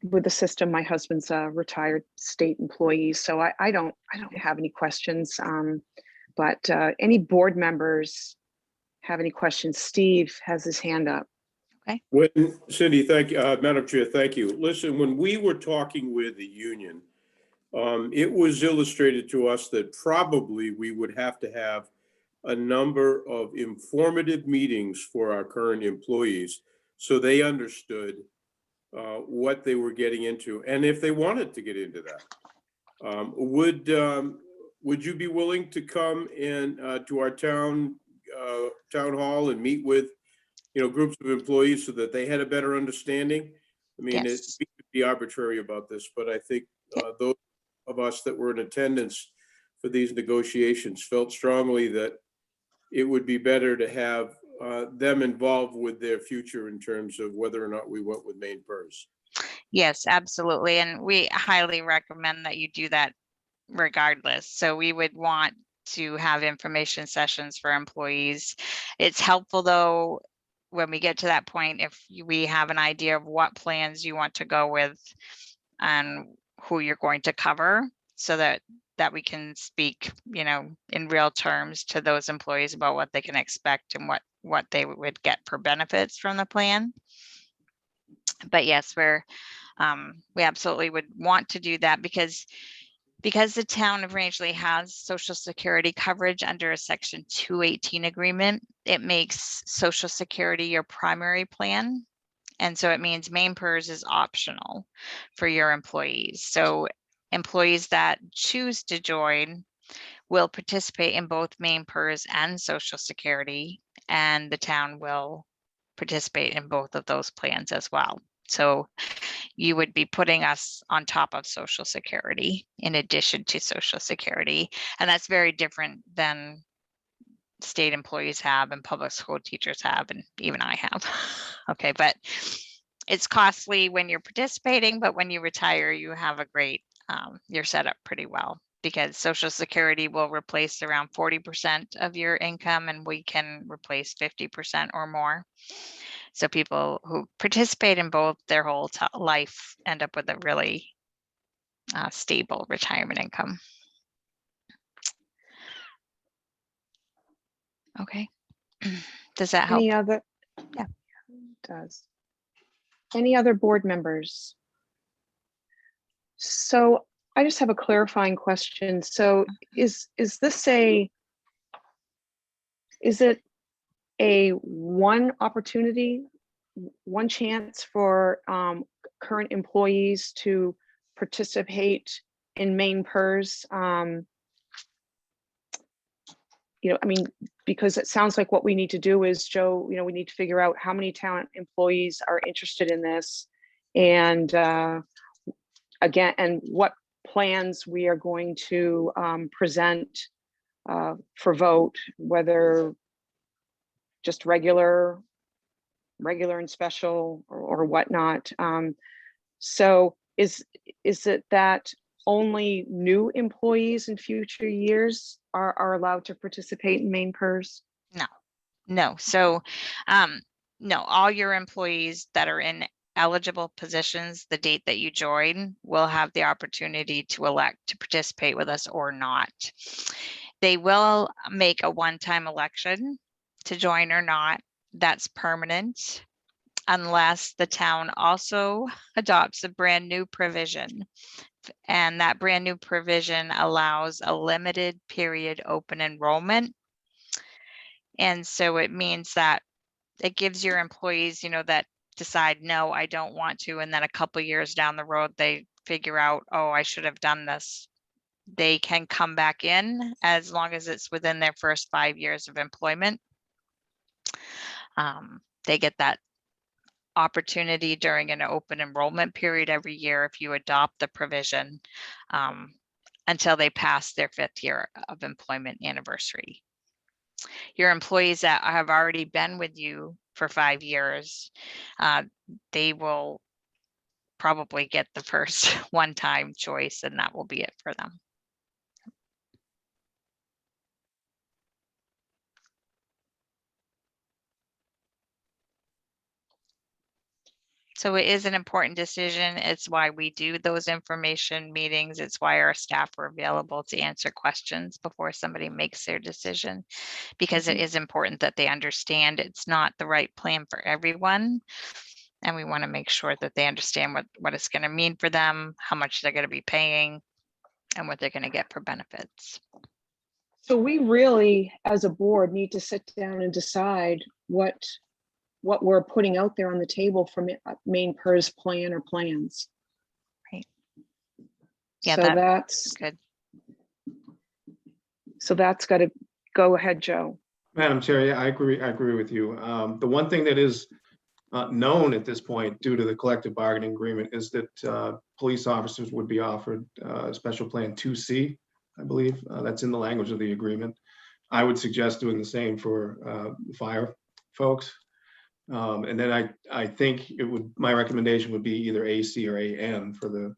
[SPEAKER 1] with the system. My husband's a retired state employee, so I don't have any questions. But any board members have any questions? Steve has his hand up.
[SPEAKER 4] When Cindy, thank you, Madam Chair, thank you. Listen, when we were talking with the union, it was illustrated to us that probably we would have to have a number of informative meetings for our current employees so they understood what they were getting into and if they wanted to get into that. Would you be willing to come in to our town hall and meet with groups of employees so that they had a better understanding? I mean,
[SPEAKER 6] Yes.
[SPEAKER 4] we could be arbitrary about this, but I think those of us that were in attendance for these negotiations felt strongly that it would be better to have them involved with their future in terms of whether or not we went with Maine PERS.
[SPEAKER 6] Yes, absolutely. And we highly recommend that you do that regardless. So we would want to have information sessions for employees. It's helpful though, when we get to that point, if we have an idea of what plans you want to go with and who you're going to cover, so that we can speak, in real terms to those employees about what they can expect and what they would get for benefits from the plan. But yes, we absolutely would want to do that because the town of Rangeley has Social Security coverage under a Section 218 agreement. It makes Social Security your primary plan. And so it means Maine PERS is optional for your employees. So employees that choose to join will participate in both Maine PERS and Social Security, and the town will participate in both of those plans as well. So you would be putting us on top of Social Security in addition to Social Security. And that's very different than state employees have and public school teachers have, and even I have. Okay, but it's costly when you're participating, but when you retire, you have a great, you're set up pretty well, because Social Security will replace around 40% of your income, and we can replace 50% or more. So people who participate in both their whole life end up with a really stable retirement income. Okay. Does that help?
[SPEAKER 1] Any other?
[SPEAKER 6] Yeah.
[SPEAKER 1] It does. Any other board members? So I just have a clarifying question. So is this is it a one opportunity, one chance for current employees to participate in Maine PERS. I mean, because it sounds like what we need to do is, Joe, we need to figure out how many town employees are interested in this, and again, and what plans we are going to present for vote, whether just regular and special or whatnot. So is it that only new employees in future years are allowed to participate in Maine PERS?
[SPEAKER 6] No. So, no, all your employees that are in eligible positions, the date that you join, will have the opportunity to elect to participate with us or not. They will make a one-time election to join or not. That's permanent, unless the town also adopts a brand new provision. And that brand new provision allows a limited period open enrollment. And so it means that it gives your employees, that decide, no, I don't want to. And then a couple years down the road, they figure out, oh, I should have done this. They can come back in as long as it's within their first 5 years of employment. They get that opportunity during an open enrollment period every year if you adopt the provision, until they pass their 5th year of employment anniversary. Your employees that have already been with you for 5 years, they will probably get the first one-time choice, and that will be it for them. So it is an important decision. It's why we do those information meetings. It's why our staff are available to answer questions before somebody makes their decision, because it is important that they understand it's not the right plan for everyone. And we want to make sure that they understand what it's going to mean for them, how much they're going to be paying, and what they're going to get for benefits.
[SPEAKER 1] So we really, as a board, need to sit down and decide what we're putting out there on the table from Maine PERS plan or plans.
[SPEAKER 6] Right. Yeah,
[SPEAKER 1] So that's
[SPEAKER 6] good.
[SPEAKER 1] So that's got to go ahead, Joe.
[SPEAKER 5] Madam Chair, yeah, I agree with you. The one thing that is known at this point, due to the collective bargaining agreement, is that police officers would be offered special plan 2C, I believe. That's in the language of the agreement. I would suggest doing the same for fire folks. And then I think my recommendation would be either AC or AM for the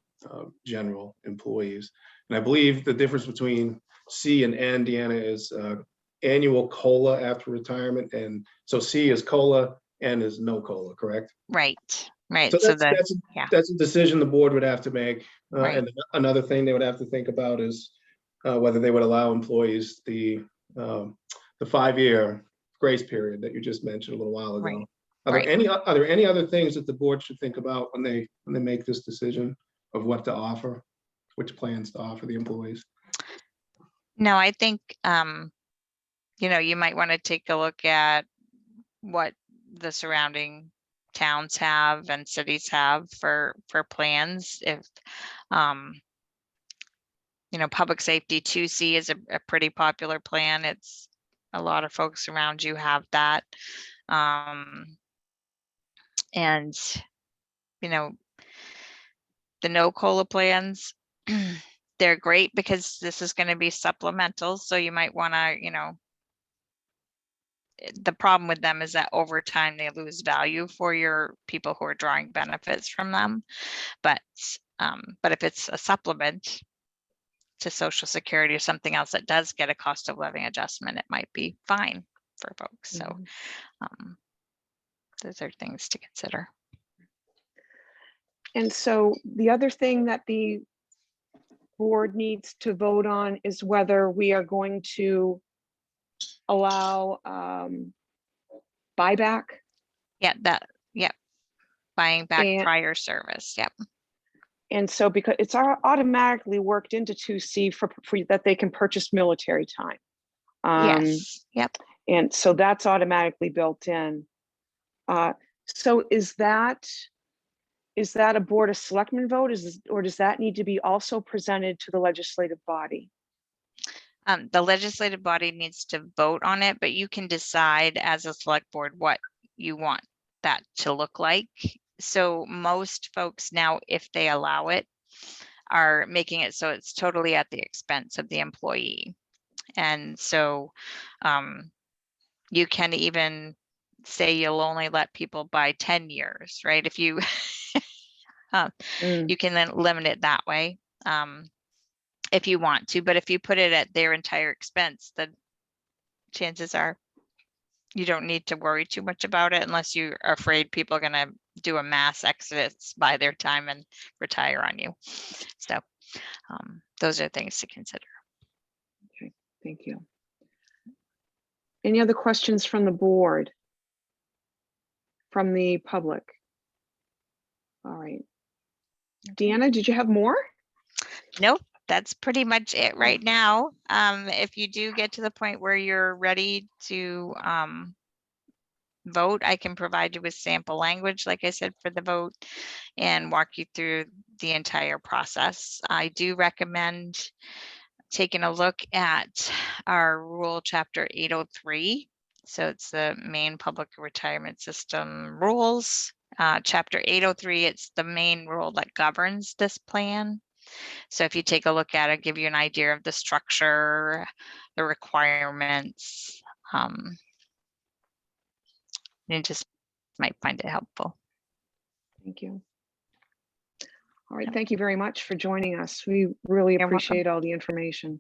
[SPEAKER 5] general employees. And I believe the difference between C and N, Deanna, is annual COLA after retirement. And so C is COLA, N is no COLA, correct?
[SPEAKER 6] Right.
[SPEAKER 5] So that's a decision the board would have to make.
[SPEAKER 6] Right.
[SPEAKER 5] And another thing they would have to think about is whether they would allow employees the 5-year grace period that you just mentioned a little while ago.
[SPEAKER 6] Right.
[SPEAKER 5] Are there any other things that the board should think about when they make this decision of what to offer, which plans to offer the employees?
[SPEAKER 6] No, I think you might want to take a look at what the surrounding towns have and cities have for plans. If public safety 2C is a pretty popular plan. It's a lot of folks around you have that. And the no COLA plans, they're great because this is going to be supplemental. So you might want to, the problem with them is that over time they lose value for your people who are drawing benefits from them. But if it's a supplement to Social Security or something else that does get a cost of living adjustment, it might be fine for folks. So those are things to consider.
[SPEAKER 1] And so the other thing that the board needs to vote on is whether we are going to allow buyback.
[SPEAKER 6] Buying back prior service. Yep.
[SPEAKER 1] And so because it's automatically worked into 2C for that they can purchase military time.
[SPEAKER 6] Yes. Yep.
[SPEAKER 1] And so that's automatically built in. So is that is that a Board of Selectmen vote? Or does that need to be also presented to the legislative body?
[SPEAKER 6] The legislative body needs to vote on it, but you can decide as a select board what you want that to look like. So most folks now, if they allow it, are making it so it's totally at the expense of the employee. And so you can even say you'll only let people buy 10 years, right? If you you can then limit it that way. If you want to, but if you put it at their entire expense, then chances are you don't need to worry too much about it unless you're afraid people are going to do a mass exodus by their time and retire on you. So those are things to consider.
[SPEAKER 1] Okay, thank you. Any other questions from the board? From the public? All right. Deanna, did you have more?
[SPEAKER 6] Nope, that's pretty much it right now. If you do get to the point where you're ready to vote, I can provide you with sample language, like I said, for the vote and walk you through the entire process. I do recommend taking a look at our rule chapter 803. So it's the Maine Public Retirement System rules. Chapter 803, it's the main rule that governs this plan. So if you take a look at it, give you an idea of the structure, the requirements. You just might find it helpful.
[SPEAKER 1] Thank you. All right, thank you very much for joining us. We really
[SPEAKER 6] You're welcome.
[SPEAKER 1] appreciate all the information.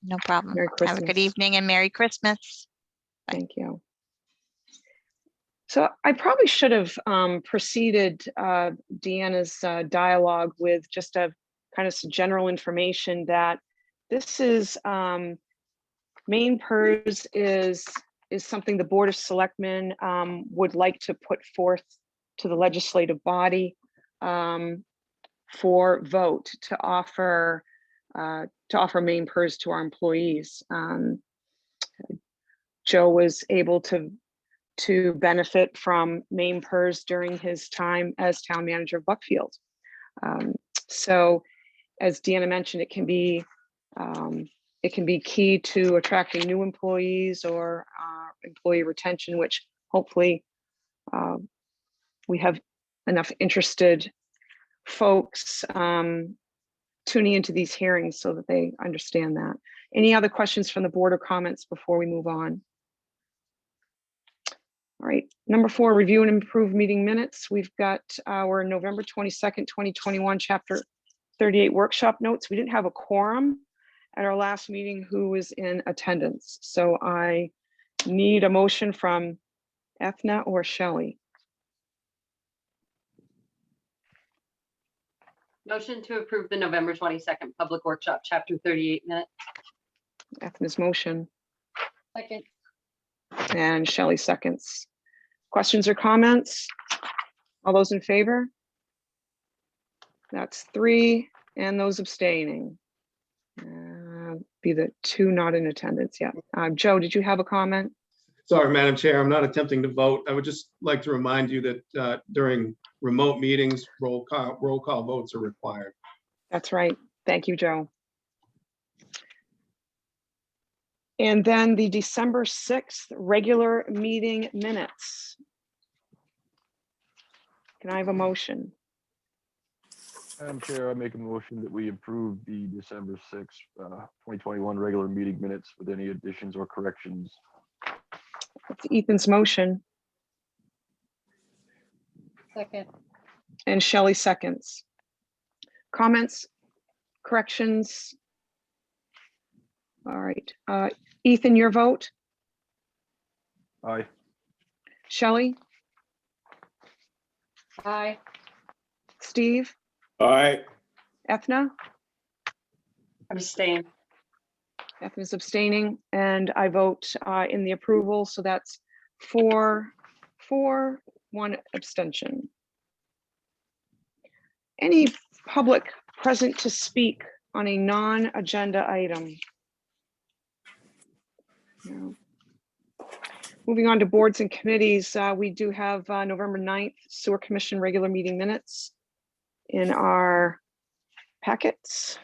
[SPEAKER 6] No problem.
[SPEAKER 1] Merry
[SPEAKER 6] Have a good
[SPEAKER 1] Christmas.
[SPEAKER 6] evening and Merry Christmas. Bye.
[SPEAKER 1] Thank you. So I probably should have preceded Deanna's dialogue with just a kind of some general information that this is Maine PERS is something the Board of Selectmen would like to put forth to the legislative body for vote to offer Maine PERS to our employees. Joe was able to benefit from Maine PERS during his time as town manager of Buckfield. So as Deanna mentioned, it can be key to attracting new employees or employee retention, which hopefully we have enough interested folks tuning into these hearings so that they understand that. Any other questions from the board or comments before we move on? All right, number 4, review and improve meeting minutes. We've got our November 22nd, 2021 chapter 38 workshop notes. We didn't have a quorum at our last meeting who was in attendance. So I need a motion from Ethna or Shelley.
[SPEAKER 7] Motion to approve the November 22nd Public Workshop, Chapter 38 minute.
[SPEAKER 1] Ethna's motion
[SPEAKER 7] Second.
[SPEAKER 1] and Shelley seconds. Questions or comments? All those in favor? That's 3, and those abstaining. Be the 2 not in attendance yet. Joe, did you have a comment?
[SPEAKER 5] Sorry, Madam Chair, I'm not attempting to vote. I would just like to remind you that during remote meetings, roll call votes are required.
[SPEAKER 1] That's right. Thank you, Joe. And then the December 6th regular meeting minutes. Can I have a motion?
[SPEAKER 8] Madam Chair, I make a motion that we approve the December 6th, 2021 regular meeting minutes with any additions or corrections.
[SPEAKER 1] That's Ethan's motion
[SPEAKER 7] Second.
[SPEAKER 1] and Shelley seconds. Comments, corrections? All right. Ethan, your vote?
[SPEAKER 8] Aye.
[SPEAKER 1] Shelley?
[SPEAKER 7] Aye.
[SPEAKER 1] Steve?
[SPEAKER 4] Aye.
[SPEAKER 1] Ethna?
[SPEAKER 7] Abstain.
[SPEAKER 1] Ethna's abstaining, and I vote in the approval. So that's 4, 1 abstention. Any public present to speak on a non-agenda item? No. Moving on to boards and committees, we do have November 9th Sewer Commission regular meeting minutes in our packets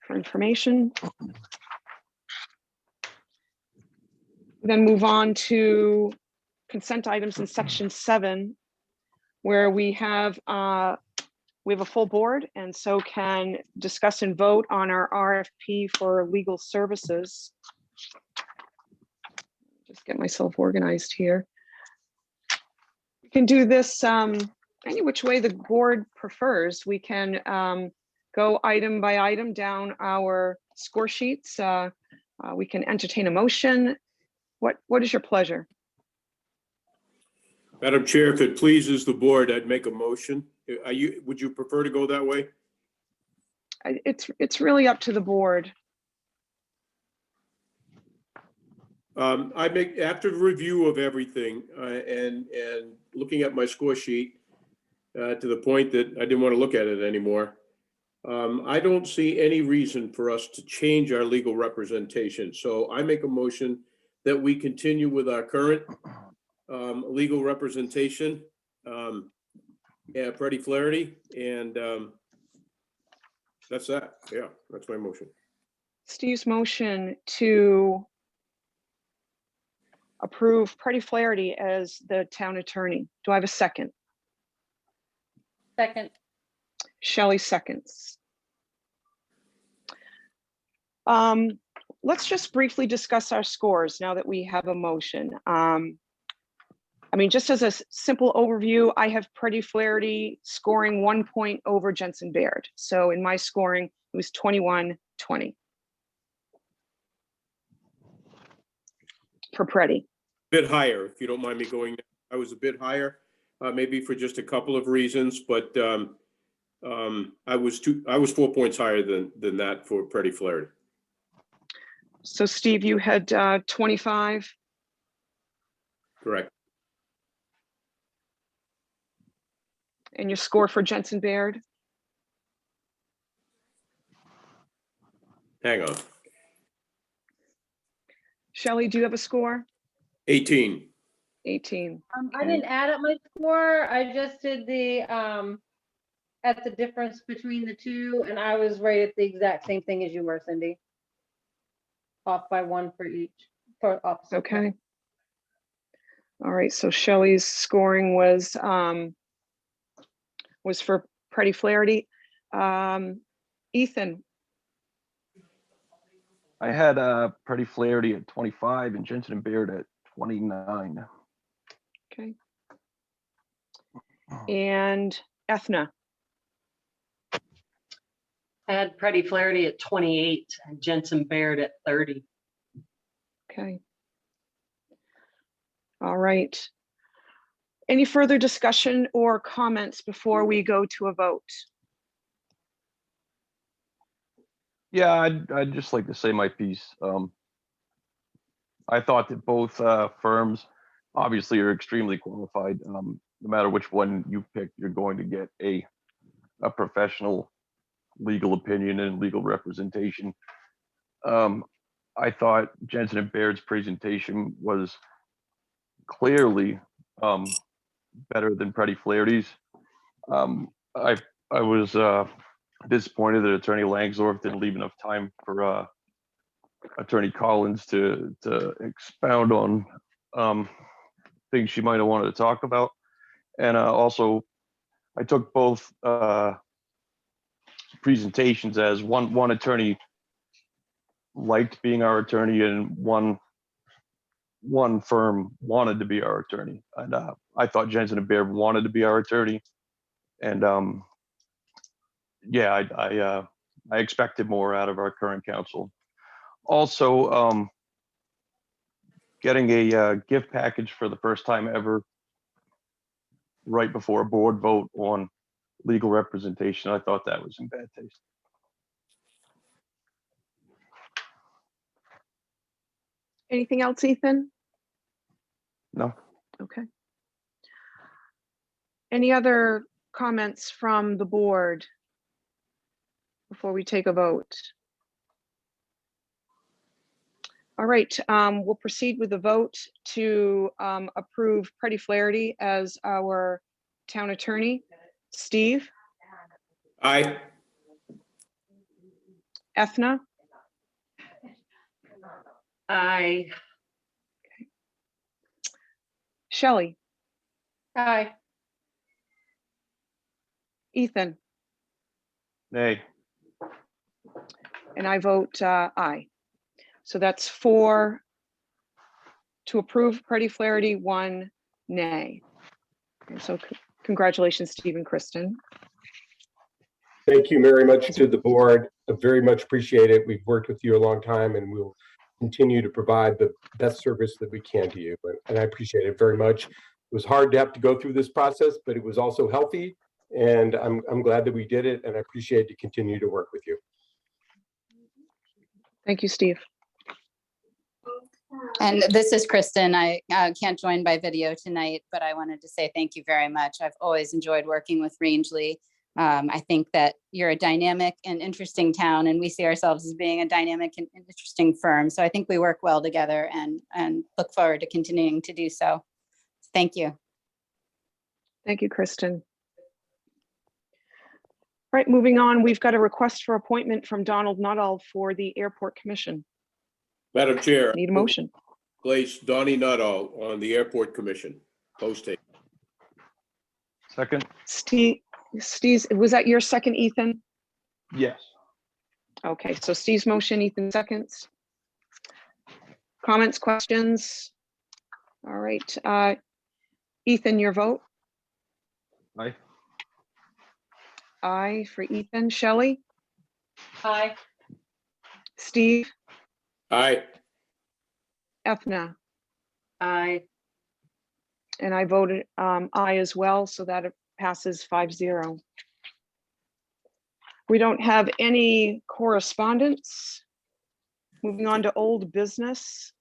[SPEAKER 1] for information. Then move on to consent items in section 7, where we have a full board and so can discuss and vote on our RFP for legal services. Just get myself organized here. We can do this any which way the board prefers. We can go item by item down our score sheets. We can entertain a motion. What is your pleasure?
[SPEAKER 4] Madam Chair, if it pleases the board, I'd make a motion. Would you prefer to go that way?
[SPEAKER 1] It's really up to the board.
[SPEAKER 4] I make, after the review of everything and looking at my score sheet to the point that I didn't want to look at it anymore, I don't see any reason for us to change our legal representation. So I make a motion that we continue with our current legal representation, Freddie Flaherty, and that's that. Yeah, that's my motion.
[SPEAKER 1] Steve's motion to approve Freddie Flaherty as the town attorney. Do I have a second?
[SPEAKER 7] Second.
[SPEAKER 1] Shelley seconds. Let's just briefly discuss our scores now that we have a motion. I mean, just as a simple overview, I have Freddie Flaherty scoring 1 point over Jensen Baird. So in my scoring, it was 21-20 for Freddie.
[SPEAKER 4] Bit higher, if you don't mind me going. I was a bit higher, maybe for just a couple of reasons, but I was 4 points higher than that for Freddie Flaherty.
[SPEAKER 1] So Steve, you had 25.
[SPEAKER 4] Correct.
[SPEAKER 1] And your score for Jensen Baird?
[SPEAKER 4] Hang on.
[SPEAKER 1] Shelley, do you have a score?
[SPEAKER 4] 18.
[SPEAKER 1] 18.
[SPEAKER 9] I didn't add up my score. I just did the at the difference between the two, and I was right at the exact same thing as you were, Cindy. Off by 1 for each. For opposite.
[SPEAKER 1] Okay. All right. So Shelley's scoring was for Freddie Flaherty. Ethan.
[SPEAKER 8] I had Freddie Flaherty at 25 and Jensen and Baird at 29.
[SPEAKER 1] Okay. And Ethna.
[SPEAKER 7] I had Freddie Flaherty at 28 and Jensen Baird at 30.
[SPEAKER 1] Okay. All right. Any further discussion or comments before we go to a vote?
[SPEAKER 8] Yeah, I'd just like to say my piece. I thought that both firms obviously are extremely qualified. No matter which one you pick, you're going to get a professional legal opinion and legal representation. I thought Jensen and Baird's presentation was clearly better than Freddie Flaherty's. I was disappointed that Attorney Langsdorff didn't leave enough time for Attorney Collins to expound on things she might have wanted to talk about. And also, I took both presentations as one attorney liked being our attorney and one firm wanted to be our attorney. And I thought Jensen and Baird wanted to be our attorney. And yeah, I expected more out of our current counsel. Also, getting a gift package for the first time ever right before a board vote on legal representation, I thought that was in bad taste.
[SPEAKER 1] Anything else, Ethan?
[SPEAKER 8] No.
[SPEAKER 1] Okay. Any other comments from the board before we take a vote? All right, we'll proceed with the vote to approve Freddie Flaherty as our town attorney. Steve,
[SPEAKER 4] Aye.
[SPEAKER 1] Ethna,
[SPEAKER 7] Aye.
[SPEAKER 1] Shelley,
[SPEAKER 9] Aye.
[SPEAKER 1] Ethan,
[SPEAKER 8] Nay.
[SPEAKER 1] and I vote aye. So that's 4 to approve Freddie Flaherty, 1 nay. And so congratulations, Steve and Kristen.
[SPEAKER 10] Thank you very much to the board. I very much appreciate it. We've worked with you a long time and we'll continue to provide the best service that we can to you. And I appreciate it very much. It was hard to have to go through this process, but it was also healthy. And I'm glad that we did it, and I appreciate to continue to work with you.
[SPEAKER 1] Thank you, Steve.
[SPEAKER 11] And this is Kristen. I can't join by video tonight, but I wanted to say thank you very much. I've always enjoyed working with Rangeley. I think that you're a dynamic and interesting town, and we see ourselves as being a dynamic and interesting firm. So I think we work well together, and look forward to continuing to do so. Thank you.
[SPEAKER 1] Thank you, Kristen. All right, moving on, we've got a request for appointment from Donald Nuttall for the Airport Commission.
[SPEAKER 4] Madam Chair.
[SPEAKER 1] Need a motion.
[SPEAKER 4] Place Donnie Nuttall on the Airport Commission. Posting.
[SPEAKER 8] Second.
[SPEAKER 1] Steve, was that your second, Ethan?
[SPEAKER 8] Yes.
[SPEAKER 1] Okay, so Steve's motion, Ethan seconds. Comments, questions? All right, Ethan, your vote?
[SPEAKER 8] Aye.
[SPEAKER 1] Aye for Ethan. Shelley?
[SPEAKER 9] Aye.
[SPEAKER 1] Steve?
[SPEAKER 4] Aye.
[SPEAKER 1] Ethna?
[SPEAKER 7] Aye.
[SPEAKER 1] And I voted aye as well, so that it passes 5-0. We don't have any correspondence. Moving on to old business.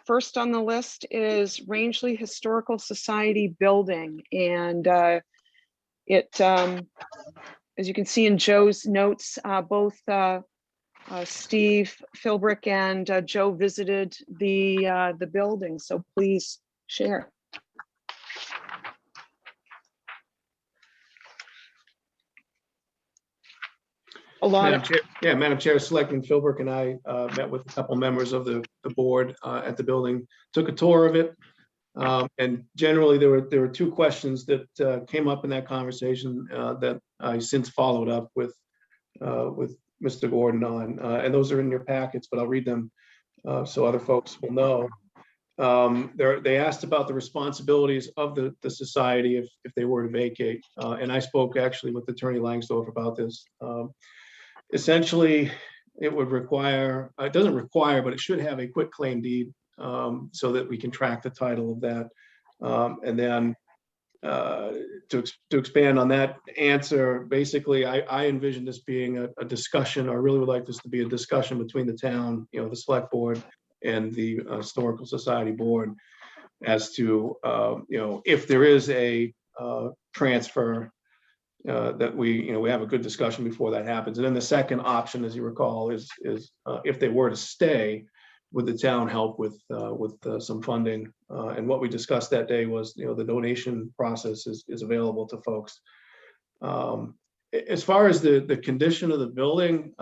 [SPEAKER 1] First on the list is Rangeley Historical Society building, and as you can see in Joe's notes, both Steve Philbrick and Joe visited the building, so please share. A lot
[SPEAKER 5] Madam
[SPEAKER 1] of,
[SPEAKER 5] Chair, yeah, Madam Chair, Selectman Philbrick and I met with a couple members of the board at the building, took a tour of it. And generally, there were 2 questions that came up in that conversation that I since followed up with Mr. Gordon on, and those are in your packets, but I'll read them so other folks will know. They asked about the responsibilities of the society if they were to vacate, and I spoke actually with Attorney Langsdorff about this. Essentially, it would require, it doesn't require, but it should have a quitclaim deed so that we can track the title of that. And then to expand on that answer, basically, I envision this being a discussion, or I really would like this to be a discussion between the town, the select board and the Historical Society board as to, if there is a transfer, that we have a good discussion before that happens. And then the second option, as you recall, is if they were to stay, would the town help with some funding? And what we discussed that day was, the donation process is available to folks. As far as the condition of the building,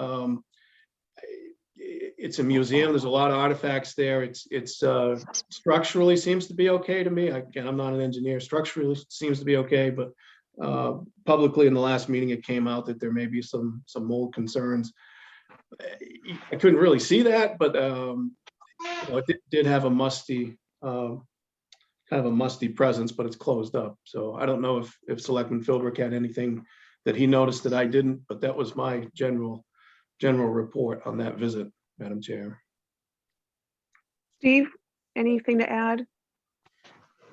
[SPEAKER 5] it's a museum. There's a lot of artifacts there. It's structurally seems to be okay to me. Again, I'm not an engineer. Structurally seems to be okay, but publicly in the last meeting, it came out that there may be some mold concerns. I couldn't really see that, but it did have a musty, kind of a musty presence, but it's closed up. So I don't know if Selectman Philbrick had anything that he noticed that I didn't, but that was my general report on that visit, Madam Chair.
[SPEAKER 1] Steve, anything to add?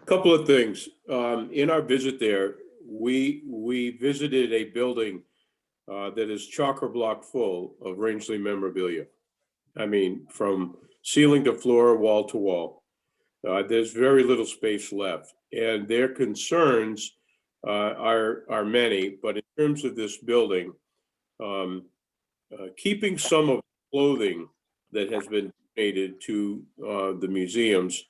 [SPEAKER 4] Couple of things. In our visit there, we visited a building that is chock-a-block full of Rangeley memorabilia. I mean, from ceiling to floor, wall to wall. There's very little space left, and their concerns are many. But in terms of this building, keeping some of clothing that has been donated to the museums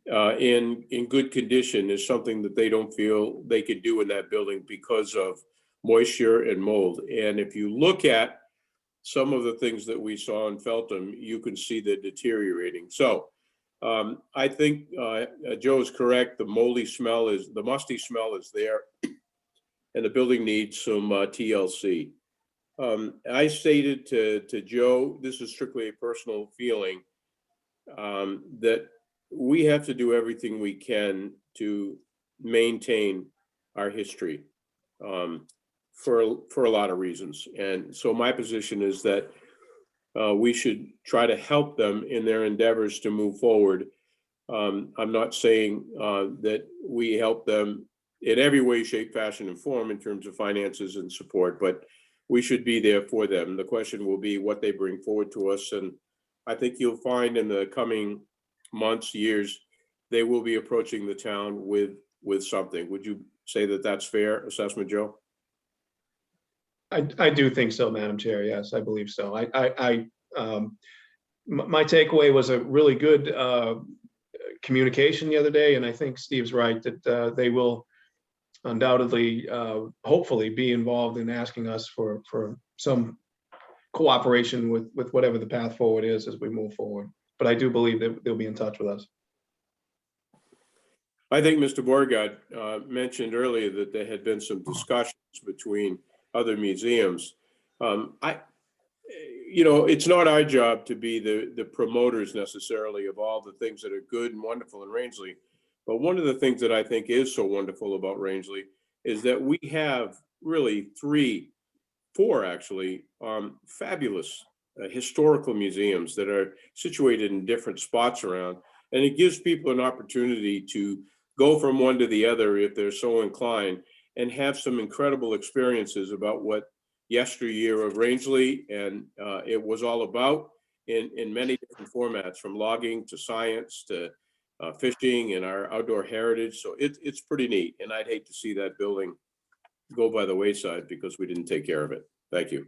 [SPEAKER 4] in good condition is something that they don't feel they could do in that building because of moisture and mold. And if you look at some of the things that we saw in Feltham, you can see the deteriorating. So I think Joe is correct. The musty smell is there, and the building needs some TLC. I stated to Joe, this is strictly a personal feeling, that we have to do everything we can to maintain our history for a lot of reasons. And so my position is that we should try to help them in their endeavors to move forward. I'm not saying that we help them in every way, shape, fashion, and form in terms of finances and support, but we should be there for them. The question will be what they bring forward to us. And I think you'll find in the coming months, years, they will be approaching the town with something. Would you say that that's fair assessment, Joe?
[SPEAKER 5] I do think so, Madam Chair. Yes, I believe so. My takeaway was a really good communication the other day, and I think Steve's right that they will undoubtedly, hopefully, be involved in asking us for some cooperation with whatever the path forward is as we move forward. But I do believe that they'll be in touch with us.
[SPEAKER 4] I think Mr. Borgard mentioned earlier that there had been some discussions between other museums. It's not our job to be the promoters necessarily of all the things that are good and wonderful in Rangeley. But one of the things that I think is so wonderful about Rangeley is that we have really four actually, fabulous historical museums that are situated in different spots around. And it gives people an opportunity to go from one to the other if they're so inclined and have some incredible experiences about what yesteryear of Rangeley and it was all about in many different formats, from logging to science to fishing and our outdoor heritage. So it's pretty neat. And I'd hate to see that building go by the wayside because we didn't take care of it. Thank you.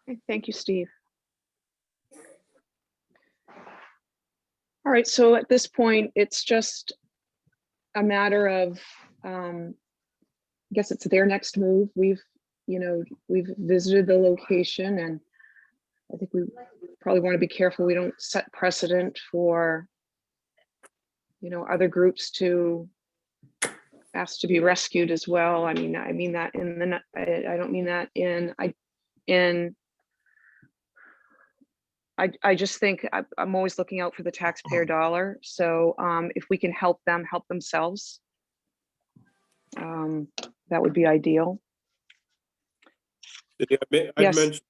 [SPEAKER 1] Okay, thank you, Steve. All right, so at this point, it's just a matter of, I guess it's their next move. We've visited the location, and I think we probably want to be careful we don't set precedent for, other groups to ask to be rescued as well. I mean that I don't mean that I just think I'm always looking out for the taxpayer dollar. So if we can help them help themselves, that would be ideal.
[SPEAKER 4] I
[SPEAKER 1] Yes.
[SPEAKER 4] mentioned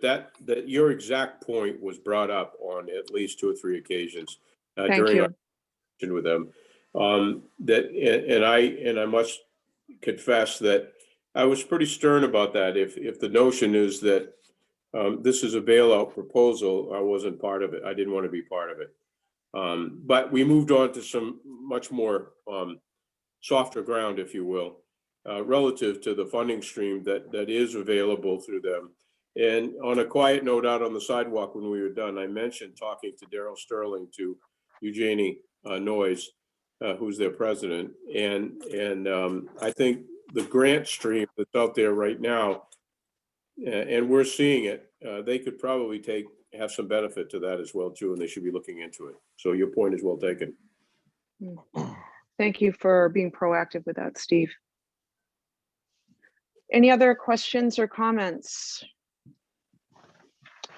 [SPEAKER 4] that your exact point was brought up on at least 2 or 3 occasions
[SPEAKER 1] Thank
[SPEAKER 4] during
[SPEAKER 1] you.
[SPEAKER 4] our discussion with them. I must confess that I was pretty stern about that. If the notion is that this is a bailout proposal, I wasn't part of it. I didn't want to be part of it. But we moved on to some much more softer ground, if you will, relative to the funding stream that is available through them. And on a quiet note out on the sidewalk when we were done, I mentioned talking to Daryl Sterling, to Eugenie Noyes, who's their president. And I think the grant stream that's out there right now, and we're seeing it, they could probably have some benefit to that as well too, and they should be looking into it. So your point is well taken.
[SPEAKER 1] Thank you for being proactive with that, Steve. Any other questions or comments?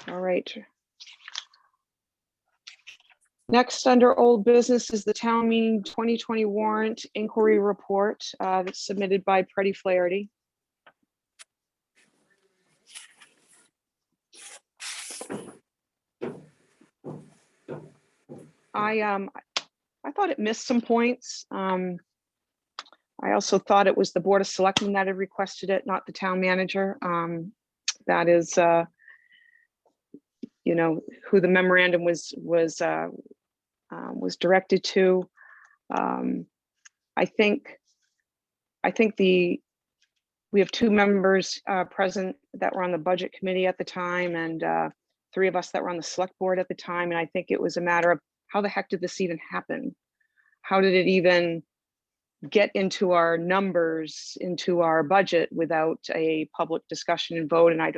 [SPEAKER 1] All right. Next, under old business, is the town meeting 2020 warrant inquiry report that's submitted by Freddie Flaherty. I thought it missed some points. I also thought it was the Board of Selectmen that had requested it, not the town manager. That is, who the memorandum was directed to. I think we we have 2 members present that were on the budget committee at the time, and 3 of us that were on the select board at the time. And I think it was a matter of how the heck did this even happen? How did it even get into our numbers, into our budget without a public discussion and vote? And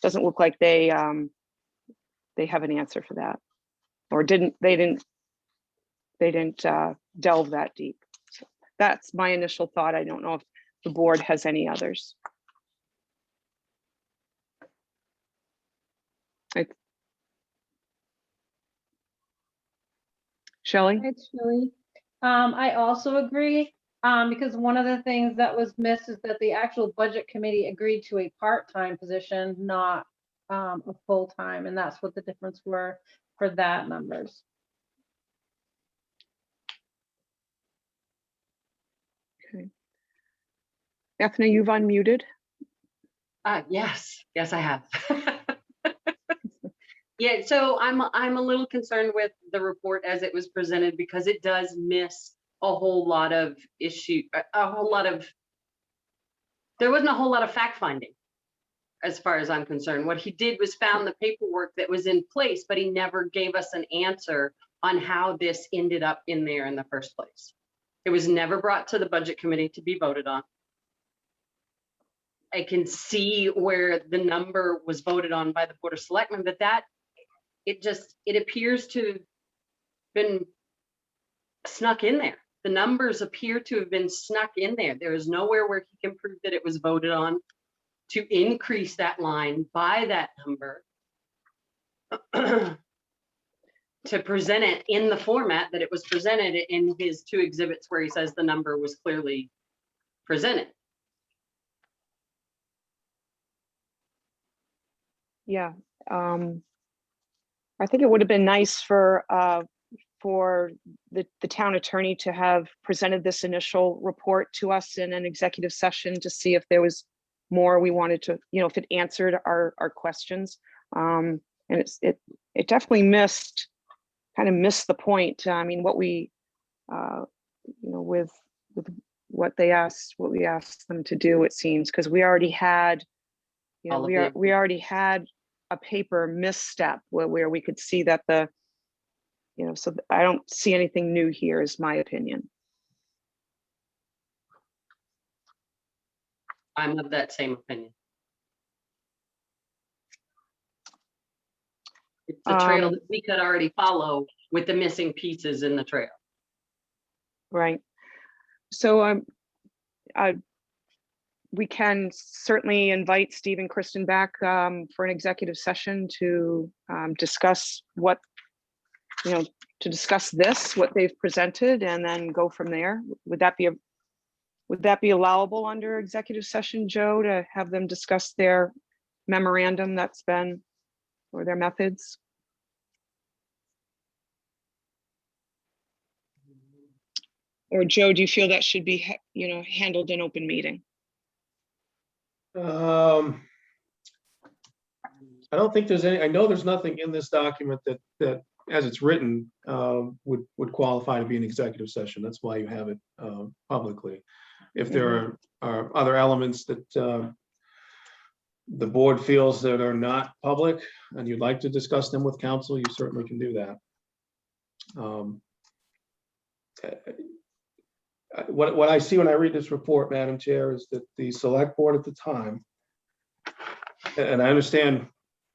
[SPEAKER 1] doesn't look like they have an answer for that, or they didn't delve that deep. So that's my initial thought. I don't know if the board has any others. Shelley?
[SPEAKER 9] It's Shelley. I also agree, because one of the things that was missed is that the actual budget committee agreed to a part-time position, not a full-time, and that's what the difference were for that numbers.
[SPEAKER 1] Okay. Ethna, you've unmuted.
[SPEAKER 7] Yes, I have. Yeah, so I'm a little concerned with the report as it was presented, because it does miss a whole lot of there wasn't a whole lot of fact finding as far as I'm concerned. What he did was found the paperwork that was in place, but he never gave us an answer on how this ended up in there in the first place. It was never brought to the budget committee to be voted on. I can see where the number was voted on by the Board of Selectmen, but it appears to have been snuck in there. The numbers appear to have been snuck in there. There is nowhere where he can prove that it was voted on to increase that line by that number to present it in the format that it was presented in his 2 exhibits where he says the number was clearly presented.
[SPEAKER 1] Yeah. I think it would have been nice for the town attorney to have presented this initial report to us in an executive session to see if there was more we wanted to, if it answered our questions. And it definitely missed the point. I mean, what we, with what we asked them to do, it seems, because we already had, we already had a paper misstep where we could see that so I don't see anything new here, is my opinion.
[SPEAKER 7] I'm of that same opinion. It's a trail that we could already follow with the missing pieces in the trail.
[SPEAKER 1] Right. So we can certainly invite Steve and Kristen back for an executive session to discuss what, to discuss what they've presented, and then go from there. Would that be allowable under executive session, Joe, to have them discuss their memorandum or their methods? Or Joe, do you feel that should be, handled in open meeting?
[SPEAKER 5] I don't think there's I know there's nothing in this document that as it's written, would qualify to be an executive session. That's why you have it publicly. If there are other elements that the board feels that are not public and you'd like to discuss them with council, you certainly can do that. What I see when I read this report, Madam Chair, is that the select board at the time, and I understand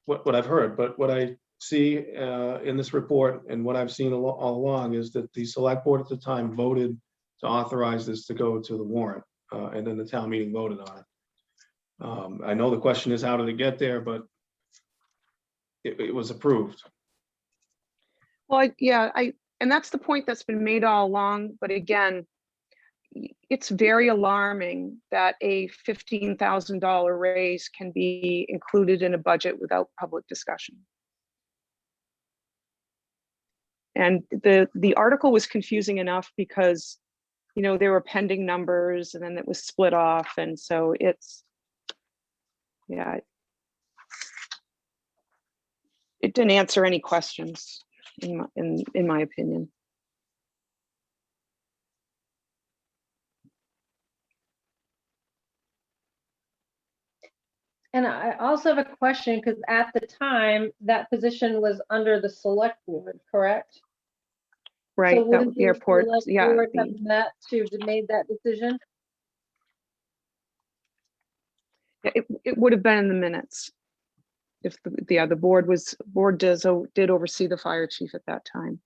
[SPEAKER 5] what I've heard, but what I see in this report and what I've seen all along is that the select board at the time voted to authorize this to go to the warrant, and then the town meeting voted on it. I know the question is, how did it get there, but it was approved.
[SPEAKER 1] Well, yeah, and that's the point that's been made all along. But again, it's very alarming that a $15,000 raise can be included in a budget without public discussion. And the article was confusing enough because, there were pending numbers and then it was split off. And so it's, yeah, it didn't answer any questions in my opinion.
[SPEAKER 9] And I also have a question, because at the time, that position was under the select board, correct?
[SPEAKER 1] Right,
[SPEAKER 9] So
[SPEAKER 1] that
[SPEAKER 9] wouldn't
[SPEAKER 1] was the
[SPEAKER 9] the
[SPEAKER 1] airport,
[SPEAKER 9] select
[SPEAKER 1] yeah.
[SPEAKER 9] board have met to made that decision?
[SPEAKER 1] It would have been in the minutes. If the board did oversee the fire chief at that time.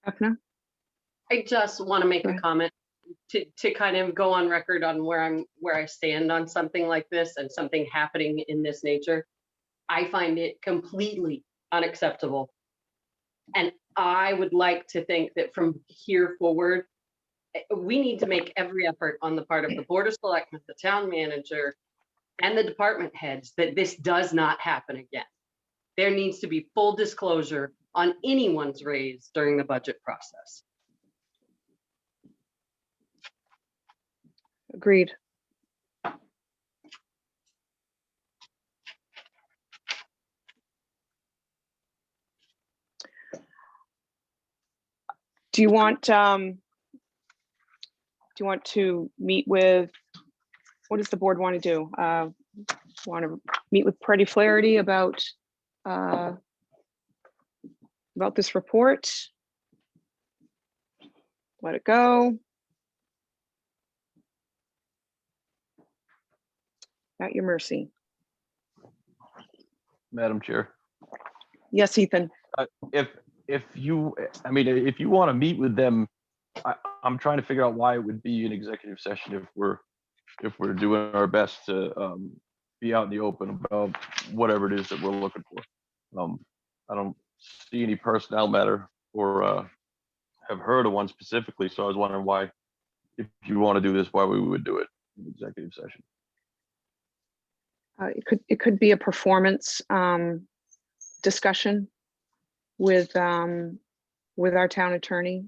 [SPEAKER 1] Ethna?
[SPEAKER 7] I just want to make
[SPEAKER 1] Go
[SPEAKER 7] a
[SPEAKER 1] ahead.
[SPEAKER 7] comment to kind of go on record on where I stand on something like this and something happening in this nature. I find it completely unacceptable. And I would like to think that from here forward, we need to make every effort on the part of the Board of Selectmen, the town manager, and the department heads that this does not happen again. There needs to be full disclosure on anyone's raise during the budget process.
[SPEAKER 1] Agreed. Do you want to meet with, what does the board want to do? Want to meet with Pretty Flaherty about this report? Let it go? At your mercy.
[SPEAKER 8] Madam Chair.
[SPEAKER 1] Yes, Ethan.
[SPEAKER 8] If you want to meet with them, I'm trying to figure out why it would be an executive session if we're doing our best to be out in the open about whatever it is that we're looking for. I don't see any personnel matter or have heard of one specifically, so I was wondering why, if you want to do this, why we would do it in executive session.
[SPEAKER 1] It could be a performance discussion with our town attorney,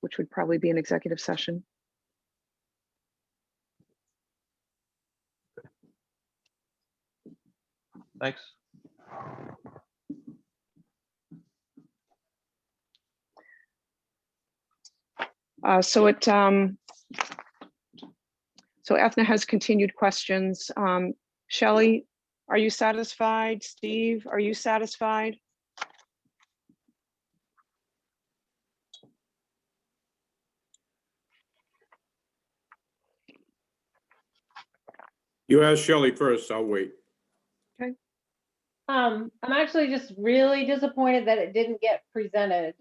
[SPEAKER 1] which would probably be an executive session.
[SPEAKER 8] Thanks.
[SPEAKER 1] So Ethna has continued questions. Shelley, are you satisfied? Steve, are you satisfied?
[SPEAKER 4] You ask Shelley first, I'll wait.
[SPEAKER 9] I'm actually just really disappointed that it didn't get presented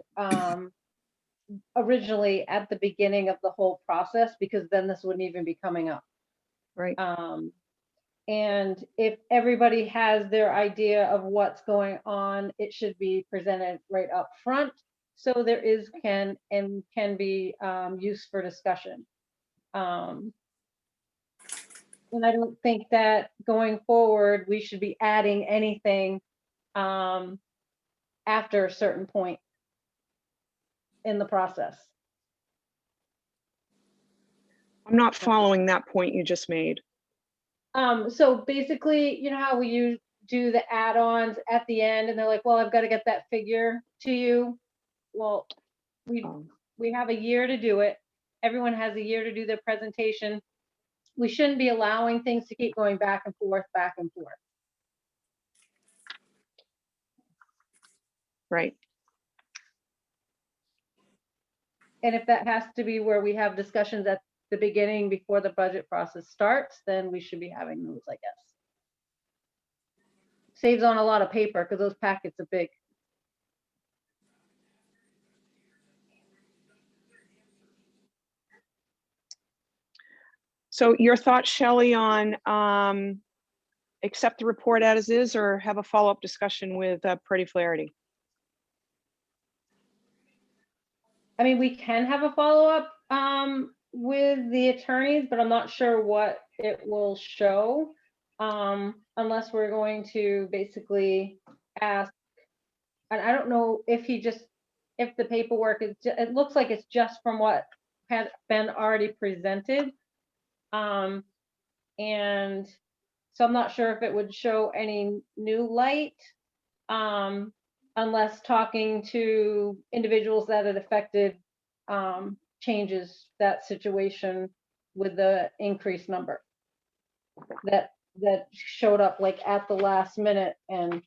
[SPEAKER 9] originally at the beginning of the whole process, because then this wouldn't even be coming up.
[SPEAKER 1] Right.
[SPEAKER 9] And if everybody has their idea of what's going on, it should be presented right up front, so there can be use for discussion. And I don't think that going forward, we should be adding anything after a certain point in the process.
[SPEAKER 1] I'm not following that point you just made.
[SPEAKER 9] So basically, you know how we do the add-ons at the end, and they're like, well, I've got to get that figure to you. Well, we have a year to do it. Everyone has a year to do their presentation. We shouldn't be allowing things to keep going back and forth, back and forth.
[SPEAKER 1] Right.
[SPEAKER 9] And if that has to be where we have discussions at the beginning before the budget process starts, then we should be having those, I guess. Saves on a lot of paper because those packets are big.
[SPEAKER 1] So your thoughts, Shelley, on accept the report as is, or have a follow-up discussion with Pretty Flaherty?
[SPEAKER 9] I mean, we can have a follow-up with the attorneys, but I'm not sure what it will show unless we're going to basically ask. And I don't know if if the paperwork is, it looks like it's just from what had been already presented. And So I'm not sure if it would show any new light, unless talking to individuals that it affected, changes that situation with the increased number that showed up like at the last minute and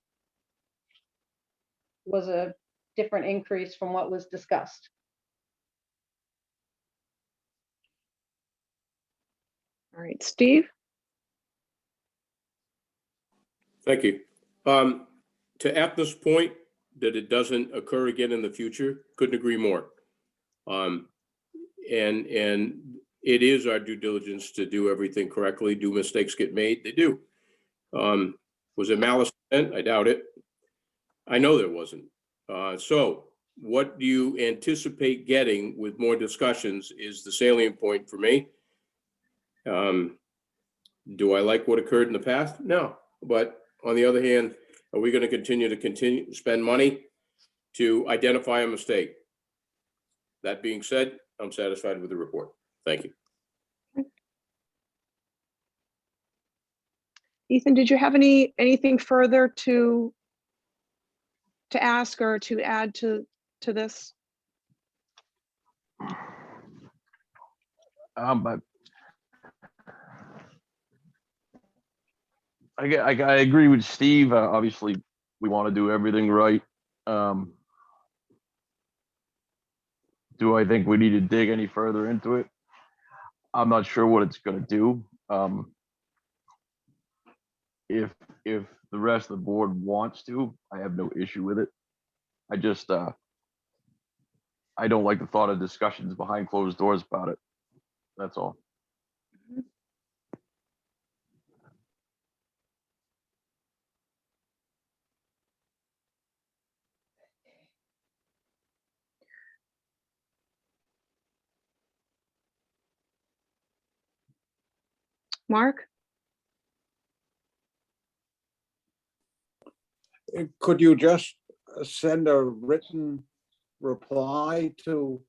[SPEAKER 9] was a different increase from what was discussed.
[SPEAKER 1] All right, Steve?
[SPEAKER 4] Thank you. To Apna's point, that it doesn't occur again in the future, couldn't agree more. And it is our due diligence to do everything correctly. Do mistakes get made? They do. Was it malice intent? I doubt it. I know there wasn't. So what do you anticipate getting with more discussions is the salient point for me. Do I like what occurred in the past? No. But on the other hand, are we going to continue to spend money to identify a mistake? That being said, I'm satisfied with the report. Thank you.
[SPEAKER 1] Ethan, did you have anything further to ask or to add to this?
[SPEAKER 8] But I agree with Steve. Obviously, we want to do everything right. Do I think we need to dig any further into it? I'm not sure what it's going to do. If the rest of the board wants to, I have no issue with it. I just I don't like the thought of discussions behind closed doors about it. That's all.
[SPEAKER 1] Mark?
[SPEAKER 12] Could you just send a written reply to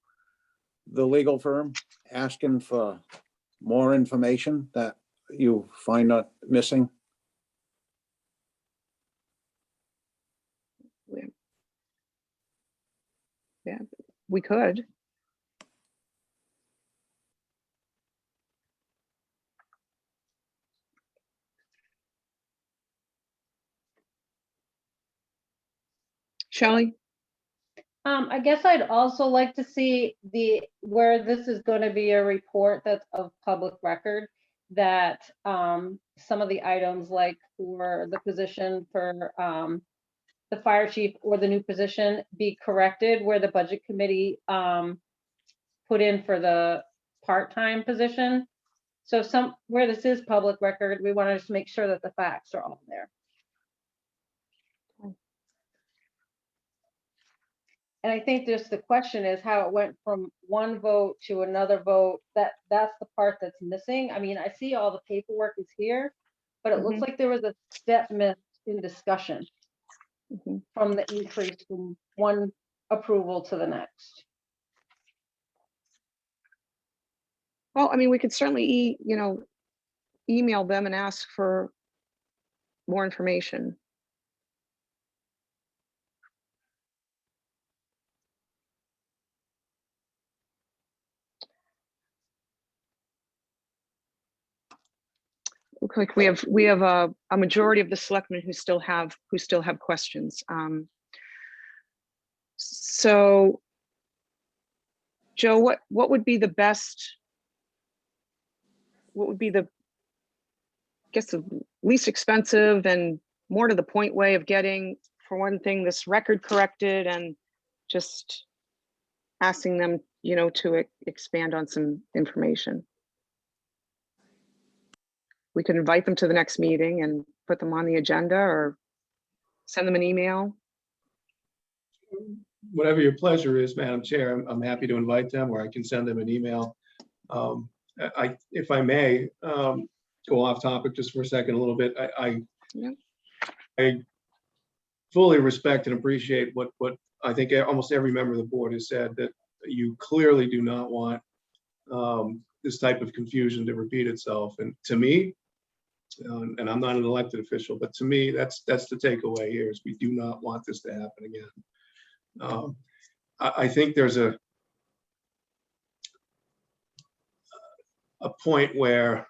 [SPEAKER 12] the legal firm asking for more information that you find not missing?
[SPEAKER 1] Yeah, we could. Shelley?
[SPEAKER 9] I guess I'd also like to see where this is going to be a report that's of public record, that some of the items like for the position for the fire chief or the new position be corrected where the budget committee put in for the part-time position. So where this is public record, we want to just make sure that the facts are all there. And I think just the question is how it went from one vote to another vote. That's the part that's missing. I mean, I see all the paperwork is here, but it looks like there was a step missed in discussion from the increase from one approval to the next.
[SPEAKER 1] Well, I mean, we could certainly, email them and ask for more information. Looks like we have a majority of the selectmen who still have questions. So, Joe, what would be the best? What would be the, I guess, the least expensive and more to the point way of getting, for one thing, this record corrected and just asking them, to expand on some information? We could invite them to the next meeting and put them on the agenda or send them an email.
[SPEAKER 5] Whatever your pleasure is, Madam Chair, I'm happy to invite them, or I can send them an email. If I may, go off topic just for a second, a little bit. I fully respect and appreciate what I think almost every member of the board has said, that you clearly do not want this type of confusion to repeat itself. And to me, And I'm not an elected official, but to me, that's the takeaway here is we do not want this to happen again. I think there's a point where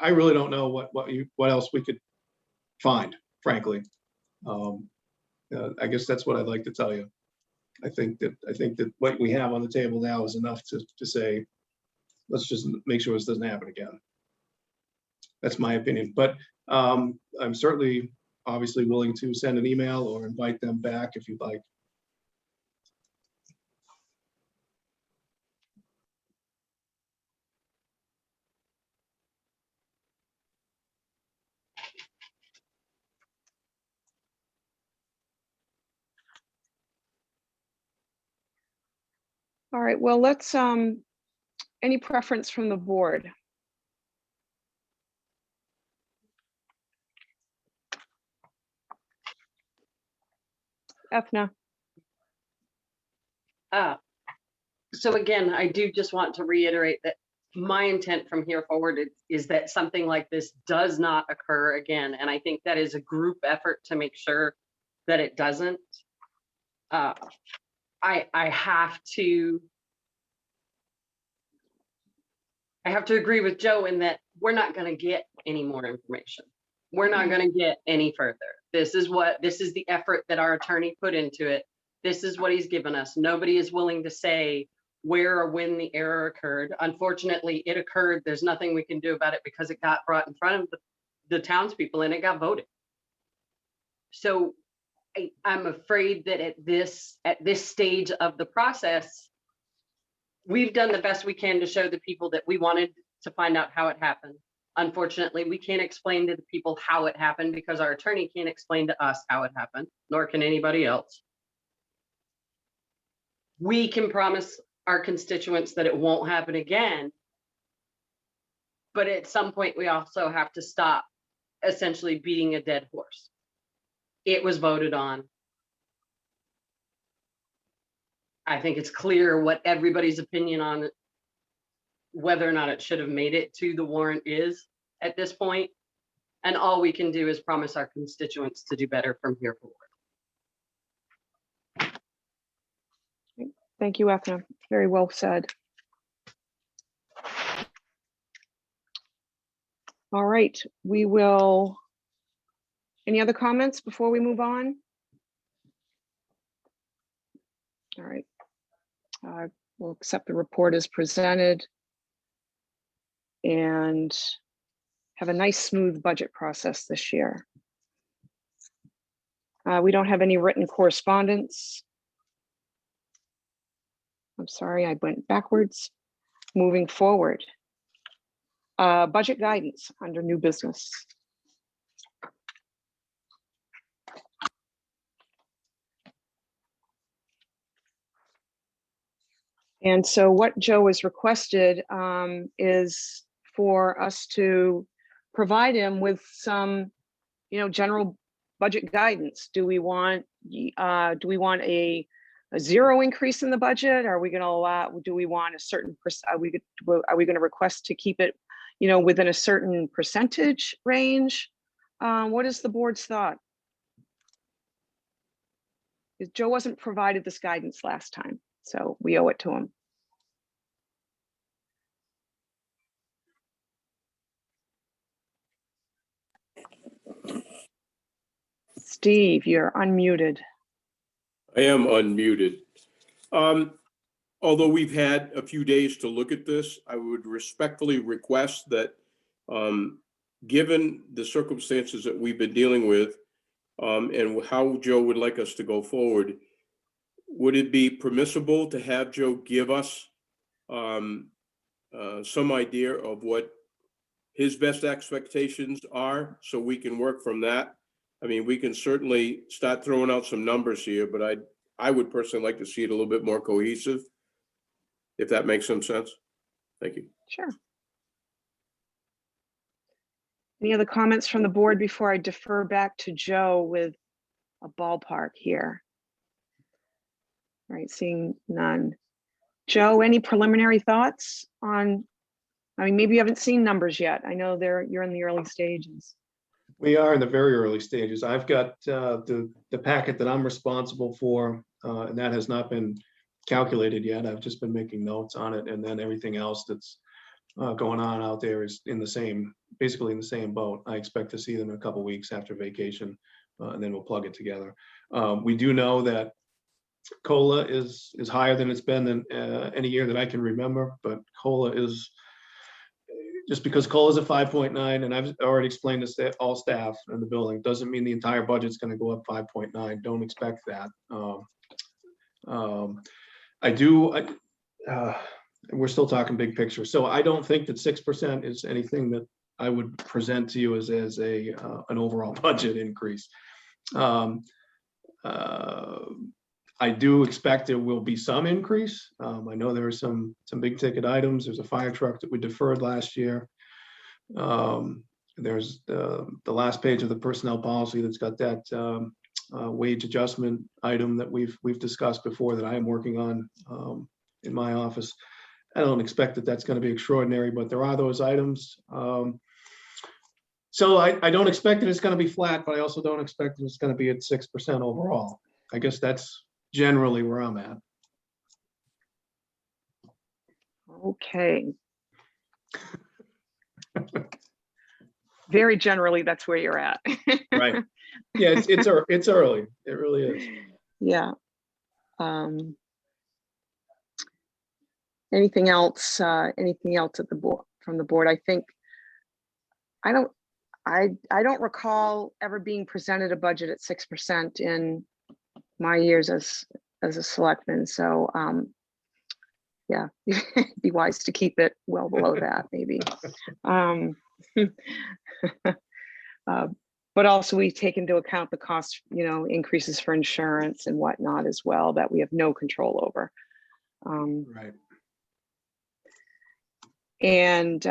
[SPEAKER 5] I really don't know what else we could find, frankly. I guess that's what I'd like to tell you. I think that what we have on the table now is enough to say, let's just make sure this doesn't happen again. That's my opinion, but I'm certainly obviously willing to send an email or invite them back if you'd like.
[SPEAKER 1] All right, well, let's, any preference from the board? Ethna,
[SPEAKER 7] So again, I do just want to reiterate that my intent from here forward is that something like this does not occur again. And I think that is a group effort to make sure that it doesn't. I have to agree with Joe in that we're not going to get any more information. We're not going to get any further. This is the effort that our attorney put into it. This is what he's given us. Nobody is willing to say where or when the error occurred. Unfortunately, it occurred. There's nothing we can do about it because it got brought in front of the townspeople and it got voted. So I'm afraid that at this stage of the process, we've done the best we can to show the people that we wanted to find out how it happened. Unfortunately, we can't explain to the people how it happened because our attorney can't explain to us how it happened, nor can anybody else. We can promise our constituents that it won't happen again, but at some point we also have to stop essentially beating a dead horse. It was voted on. I think it's clear what everybody's opinion on whether or not it should have made it to the warrant is at this point. And all we can do is promise our constituents to do better from here forward.
[SPEAKER 1] thank you, Ethna. Very well said. All right, we will, any other comments before we move on? All right, we'll accept the report as presented and have a nice smooth budget process this year. We don't have any written correspondence. I'm sorry, I went backwards. Moving forward. Budget guidance under new business. And so what Joe has requested is for us to provide him with some, general budget guidance. Do we want a zero increase in the budget? Are we going to allow? Do we want a certain percent? Are we going to request to keep it, within a certain percentage range? What is the board's thought? Joe wasn't provided this guidance last time, so we owe it to him. Steve, you're unmuted.
[SPEAKER 4] I am unmuted. Although we've had a few days to look at this, I would respectfully request that, given the circumstances that we've been dealing with, and how Joe would like us to go forward, would it be permissible to have Joe give us some idea of what his best expectations are so we can work from that? I mean, we can certainly start throwing out some numbers here, but I would personally like to see it a little bit more cohesive, if that makes some sense. Thank you.
[SPEAKER 1] Sure. Any other comments from the board before I defer back to Joe with a ballpark here? All right, seeing none. Joe, any preliminary thoughts on I mean, maybe you haven't seen numbers yet. I know you're in the early stages.
[SPEAKER 5] We are in the very early stages. I've got the packet that I'm responsible for, and that has not been calculated yet. I've just been making notes on it, and then everything else that's going on out there is basically in the same boat. I expect to see them in a couple weeks after vacation, and then we'll plug it together. We do know that COLA is higher than it's been in any year that I can remember, but COLA is, just because COLA is a 5.9, and I've already explained this to all staff in the building, doesn't mean the entire budget's going to go up 5.9. Don't expect that. We're still talking big picture. So I don't think that 6% is anything that I would present to you as an overall budget increase. I do expect there will be some increase. I know there are some big ticket items. There's a fire truck that we deferred last year. There's the last page of the personnel policy that's got that wage adjustment item that we've discussed before that I am working on in my office. I don't expect that that's going to be extraordinary, but there are those items. So I don't expect that it's going to be flat, but I also don't expect that it's going to be at 6% overall. I guess that's generally where I'm at.
[SPEAKER 1] Okay. Very generally, that's where you're at.
[SPEAKER 5] Right. Yeah, it's early. It really is.
[SPEAKER 1] Yeah. Anything else at the board, from the board? I think I don't recall ever being presented a budget at 6% in my years as a selectman. So yeah, be wise to keep it well below that, maybe. But also we take into account the cost, increases for insurance and whatnot as well, that we have no control over.
[SPEAKER 5] Right.
[SPEAKER 1] And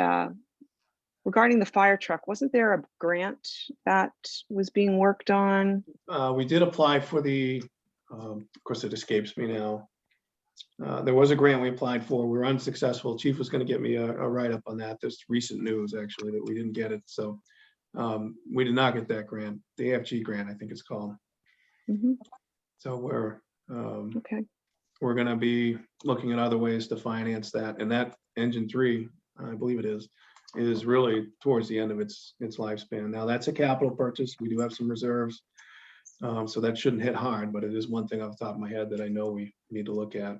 [SPEAKER 1] regarding the fire truck, wasn't there a grant that was being worked on?
[SPEAKER 5] We did apply for of course it escapes me now. There was a grant we applied for. We were unsuccessful. Chief was going to get me a write-up on that. There's recent news actually that we didn't get it. So we did not get that grant, the AFG grant, I think it's called.
[SPEAKER 1] Mm-hmm.
[SPEAKER 5] So we're
[SPEAKER 1] okay.
[SPEAKER 5] We're going to be looking at other ways to finance that. And that engine 3, I believe it is really towards the end of its lifespan. Now that's a capital purchase. We do have some reserves. So that shouldn't hit hard, but it is one thing off the top of my head that I know we need to look at.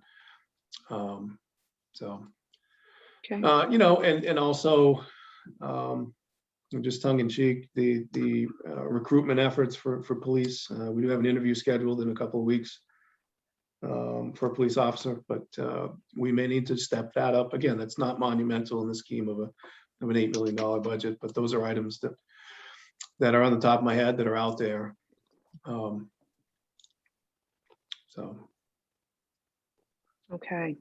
[SPEAKER 5] So,
[SPEAKER 1] okay.
[SPEAKER 5] And also, just tongue in cheek, the recruitment efforts for police. We do have an interview scheduled in a couple of weeks for a police officer, but we may need to step that up. Again, that's not monumental in the scheme of an $8 million budget, but those are items that are on the top of my head that are out there. So.
[SPEAKER 1] Okay.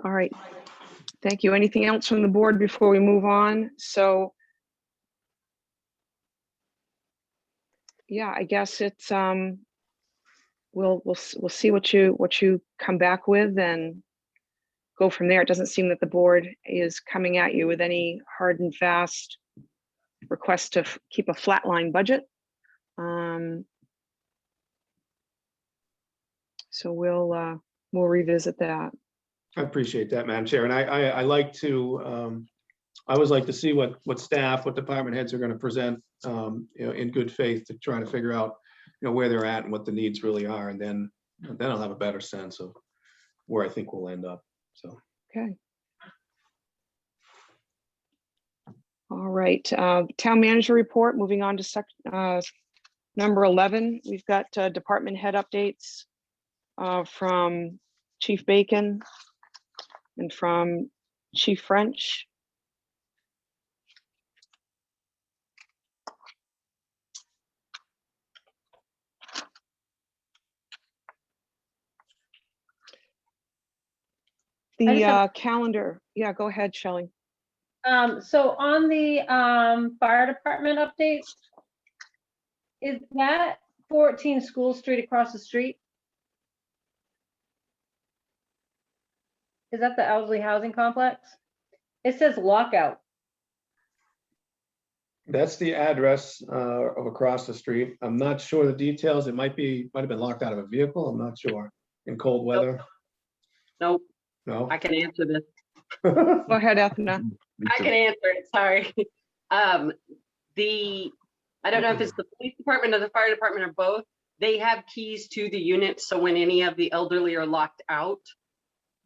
[SPEAKER 1] All right. Thank you. Anything else from the board before we move on? So yeah, I guess it's we'll see what you come back with and go from there. It doesn't seem that the board is coming at you with any hard and fast request to keep a flatline budget. So we'll revisit that.
[SPEAKER 5] I appreciate that, Madam Chair. And I like to, I always like to see what staff, what department heads are going to present, in good faith to try to figure out, where they're at and what the needs really are. And then I'll have a better sense of where I think we'll end up. So.
[SPEAKER 1] Okay. All right. Town manager report, moving on to number 11. We've got department head updates from Chief Bacon and from Chief French. The calendar. Yeah, go ahead, Shelley.
[SPEAKER 9] So on the fire department update, is that 14 School Street across the street? Is that the Owsley Housing Complex? It says lockout.
[SPEAKER 5] That's the address of across the street. I'm not sure the details. It might have been locked out of a vehicle. I'm not sure. In cold weather.
[SPEAKER 7] Nope,
[SPEAKER 5] No.
[SPEAKER 7] I can answer this.
[SPEAKER 1] Go ahead, Ethna.
[SPEAKER 8] Me
[SPEAKER 7] I
[SPEAKER 8] too.
[SPEAKER 7] can answer it, sorry. I don't know if it's the police department or the fire department or both. They have keys to the unit, so when any of the elderly are locked out,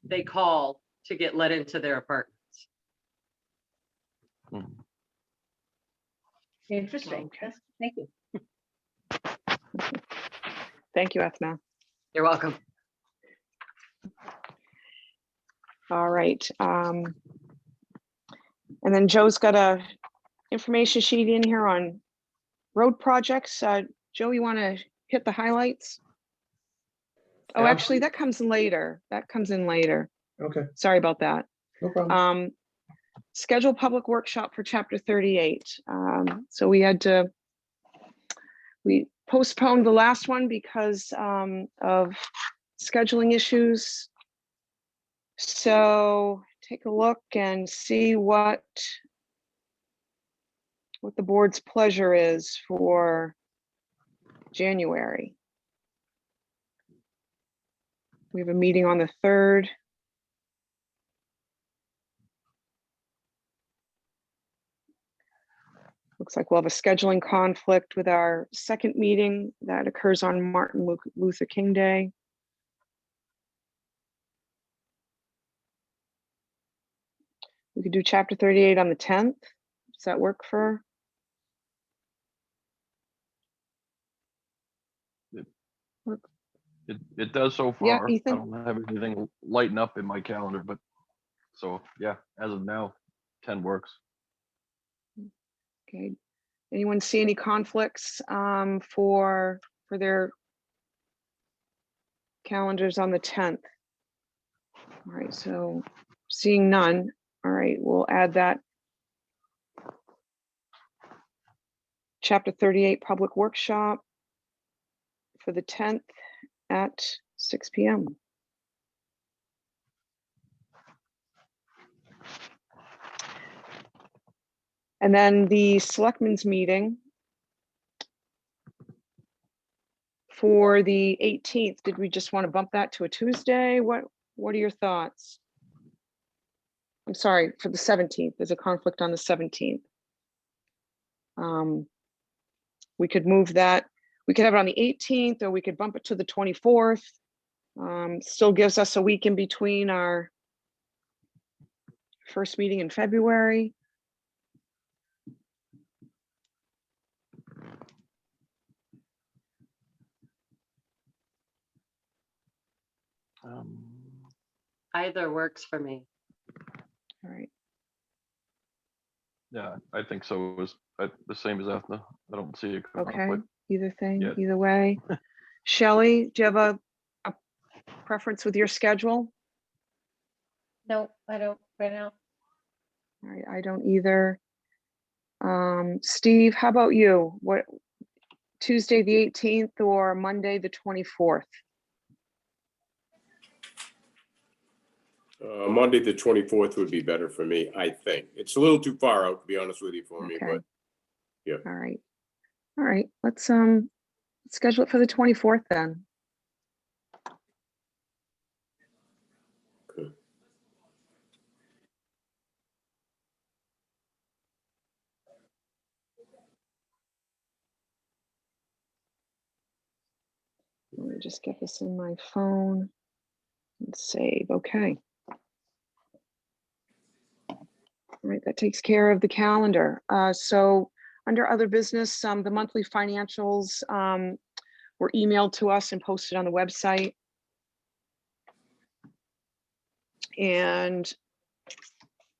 [SPEAKER 7] they call to get let into their apartments.
[SPEAKER 8] Mhm.
[SPEAKER 9] Interesting.
[SPEAKER 1] Okay.
[SPEAKER 9] Yes, thank you.
[SPEAKER 1] Thank you, Ethna.
[SPEAKER 7] You're welcome.
[SPEAKER 1] All right. And then Joe's got a information sheet in here on road projects. Joe, you want to hit the highlights? Oh, actually, that comes in later. That comes in later.
[SPEAKER 5] Okay,
[SPEAKER 1] Sorry about that.
[SPEAKER 5] no problem.
[SPEAKER 1] Schedule public workshop for chapter 38. So we postponed the last one because of scheduling issues. So take a look and see what the board's pleasure is for January. We have a meeting on the 3rd. Looks like we'll have a scheduling conflict with our second meeting that occurs on Martin Luther King Day. We could do chapter 38 on the 10th. Does that work for?
[SPEAKER 8] It does so
[SPEAKER 1] Yeah,
[SPEAKER 8] far. I
[SPEAKER 1] Ethan?
[SPEAKER 8] don't have anything lighting up in my calendar, but so yeah, as of now, 10 works.
[SPEAKER 1] Okay. Anyone see any conflicts for their calendars on the 10th? All right, so seeing none. All right, we'll add that. Chapter 38 public workshop for the 10th at 6 p.m. And then the selectmen's meeting for the 18th. Did we just want to bump that to a Tuesday? What are your thoughts? I'm sorry, for the 17th. There's a conflict on the 17th. We could move that. We could have it on the 18th, or we could bump it to the 24th. Still gives us a week in between our first meeting in February.
[SPEAKER 7] Either works for me.
[SPEAKER 1] All right.
[SPEAKER 8] Yeah, I think so. It was the same as Ethna. I don't see a
[SPEAKER 1] Okay.
[SPEAKER 8] conflict.
[SPEAKER 1] Either thing,
[SPEAKER 8] Yeah.
[SPEAKER 1] either way. Shelley, do you have a preference with your schedule?
[SPEAKER 9] No, I don't right now.
[SPEAKER 1] All right, I don't either. Steve, how about you? What, Tuesday the 18th or Monday the 24th?
[SPEAKER 4] Monday, the 24th would be better for me, I think. It's a little too far out, to be honest with you, for me,
[SPEAKER 1] Okay.
[SPEAKER 4] but yeah.
[SPEAKER 1] All right. All right, let's schedule it for the 24th then.
[SPEAKER 4] Okay.
[SPEAKER 1] Let me just get this in my phone and save. Okay. All right, that takes care of the calendar. So under other business, the monthly financials were emailed to us and posted on the website. And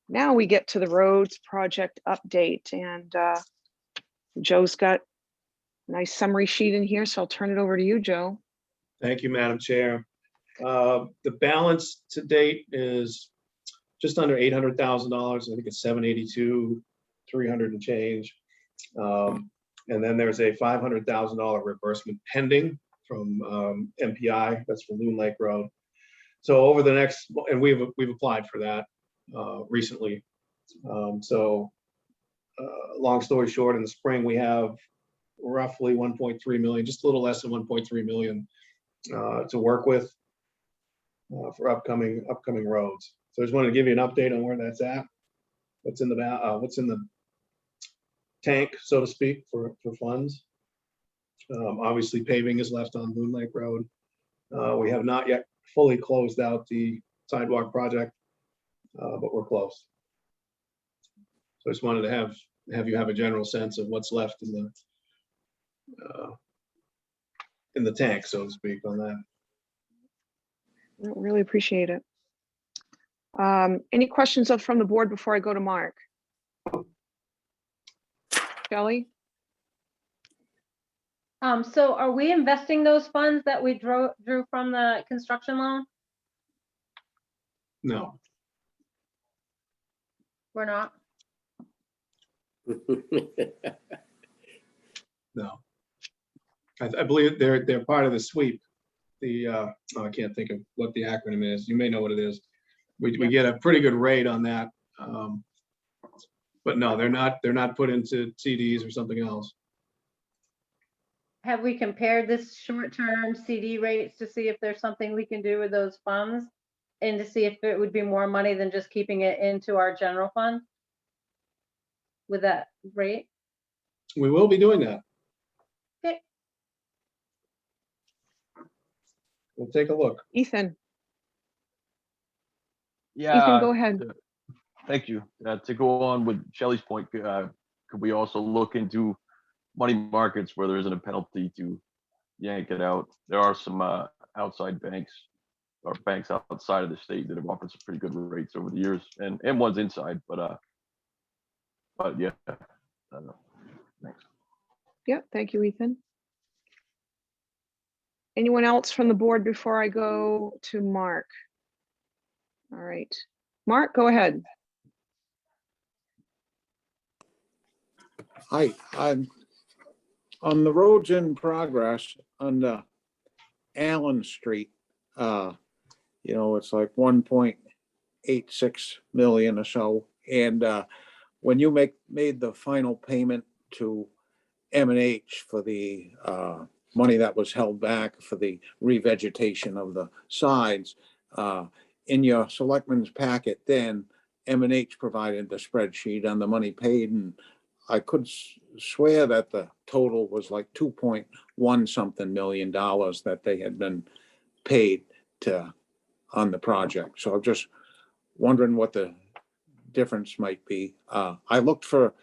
[SPEAKER 1] now we get to the roads project update, and Joe's got a nice summary sheet in here, so I'll turn it over to you, Joe.
[SPEAKER 5] Thank you, Madam Chair. The balance to date is just under $800,000. I think it's 782, 300 and change. And then there's a $500,000 reimbursement pending from MPI. That's for Loon Lake Road. So over the next, and we've applied for that recently. Long story short, in the spring, we have roughly 1.3 million, just a little less than 1.3 million to work with for upcoming roads. So I just wanted to give you an update on where that's at. What's in the tank, so to speak, for funds. Obviously, paving is left on Moon Lake Road. We have not yet fully closed out the sidewalk project, but we're close. So I just wanted to have you have a general sense of what's left in the tank, so to speak, on that.
[SPEAKER 1] Really appreciate it. Any questions from the board before I go to Mark? Shelley?
[SPEAKER 9] So are we investing those funds that we drew from the construction loan?
[SPEAKER 5] No.
[SPEAKER 9] We're not?
[SPEAKER 5] No. I believe they're part of the sweep. I can't think of what the acronym is. You may know what it is. We get a pretty good rate on that. But no, they're not put into CDs or something else.
[SPEAKER 9] Have we compared this short-term CD rates to see if there's something we can do with those funds? And to see if it would be more money than just keeping it into our general fund? With that rate?
[SPEAKER 5] We will be doing that.
[SPEAKER 9] Okay.
[SPEAKER 5] We'll take a look.
[SPEAKER 1] Ethan?
[SPEAKER 8] Yeah.
[SPEAKER 1] Ethan, go ahead.
[SPEAKER 8] Thank you. To go on with Shelley's point, could we also look into money markets where there isn't a penalty to yank it out? There are some outside banks or banks outside of the state that have offered some pretty good rates over the years, and ones inside, but yeah, I don't know. Thanks.
[SPEAKER 1] Yeah, thank you, Ethan. Anyone else from the board before I go to Mark? All right, Mark, go ahead.
[SPEAKER 12] Hi, I'm on the roads in progress on Allen Street. It's like 1.86 million or so. And when you made the final payment to M&H for the money that was held back for the revegetation of the sides, in your selectmen's packet, then M&H provided the spreadsheet on the money paid, and I could swear that the total was like 2.1 something million dollars that they had been paid on the project. So I'm just wondering what the difference might be. I looked for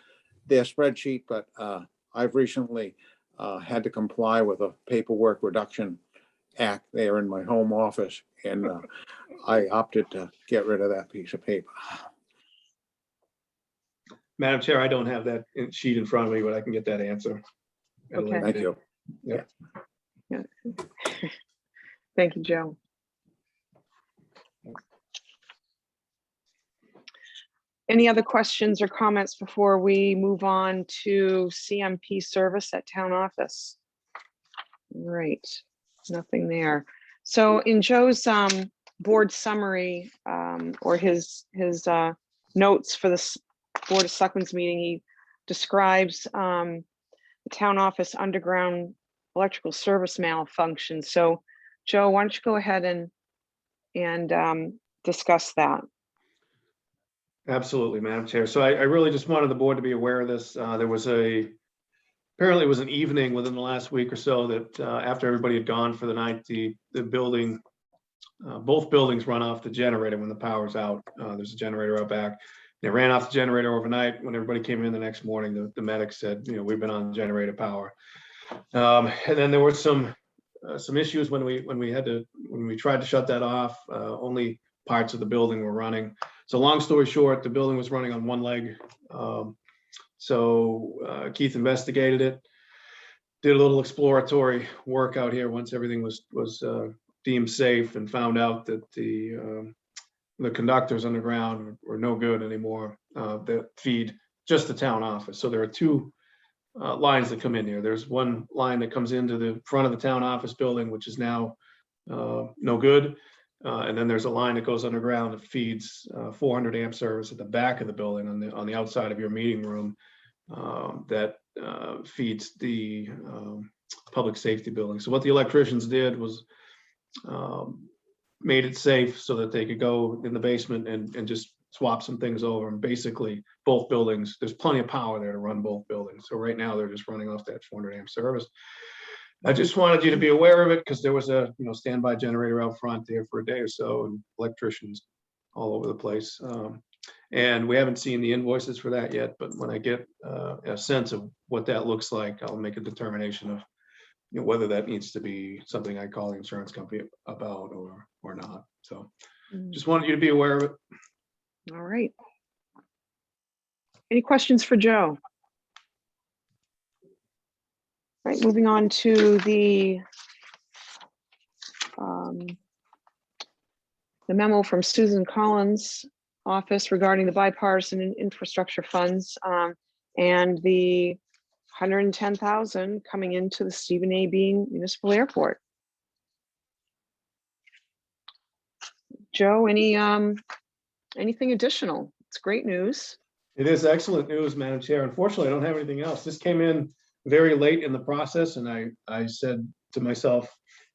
[SPEAKER 12] their spreadsheet, but I've recently had to comply with a paperwork reduction act there in my home office, and I opted to get rid of that piece of paper.
[SPEAKER 5] Madam Chair, I don't have that sheet in front of me, but I can get that answer.
[SPEAKER 1] Okay.
[SPEAKER 12] Thank you.
[SPEAKER 5] Yeah.
[SPEAKER 1] Yeah. Thank you, Joe. Any other questions or comments before we move on to CMP service at town office? Right, nothing there. So in Joe's board summary or his notes for this Board of Selectmen's meeting, he describes the town office underground electrical service malfunction. So Joe, why don't you go ahead and discuss that?
[SPEAKER 5] Absolutely, Madam Chair. So I really just wanted the board to be aware of this. There was apparently it was an evening within the last week or so that after everybody had gone for the night, the building, both buildings run off the generator when the power's out. There's a generator out back. They ran off the generator overnight. When everybody came in the next morning, the medics said, we've been on generator power. And then there were some issues when we tried to shut that off. Only parts of the building were running. So long story short, the building was running on one leg. So Keith investigated it, did a little exploratory work out here once everything was deemed safe, and found out that the conductors underground were no good anymore that feed just the town office. So there are two lines that come in here. There's one line that comes into the front of the town office building, which is now no good. And then there's a line that goes underground that feeds 400 amp service at the back of the building on the outside of your meeting room that feeds the public safety building. So what the electricians did was made it safe so that they could go in the basement and just swap some things over. And basically both buildings, there's plenty of power there to run both buildings. So right now they're just running off that 400 amp service. I just wanted you to be aware of it because there was a standby generator out front there for a day or so, and electricians all over the place. And we haven't seen the invoices for that yet, but when I get a sense of what that looks like, I'll make a determination of whether that needs to be something I call the insurance company about or not. So just wanted you to be aware of it.
[SPEAKER 1] All right. Any questions for Joe? All right, moving on to the memo from Susan Collins' office regarding the bipartisan infrastructure funds and the $110,000 coming into the Stephen A. Bean Municipal Airport. Joe, anything additional? It's great news.
[SPEAKER 5] It is excellent news, Madam Chair. Unfortunately, I don't have anything else. This came in very late in the process, and I said to myself,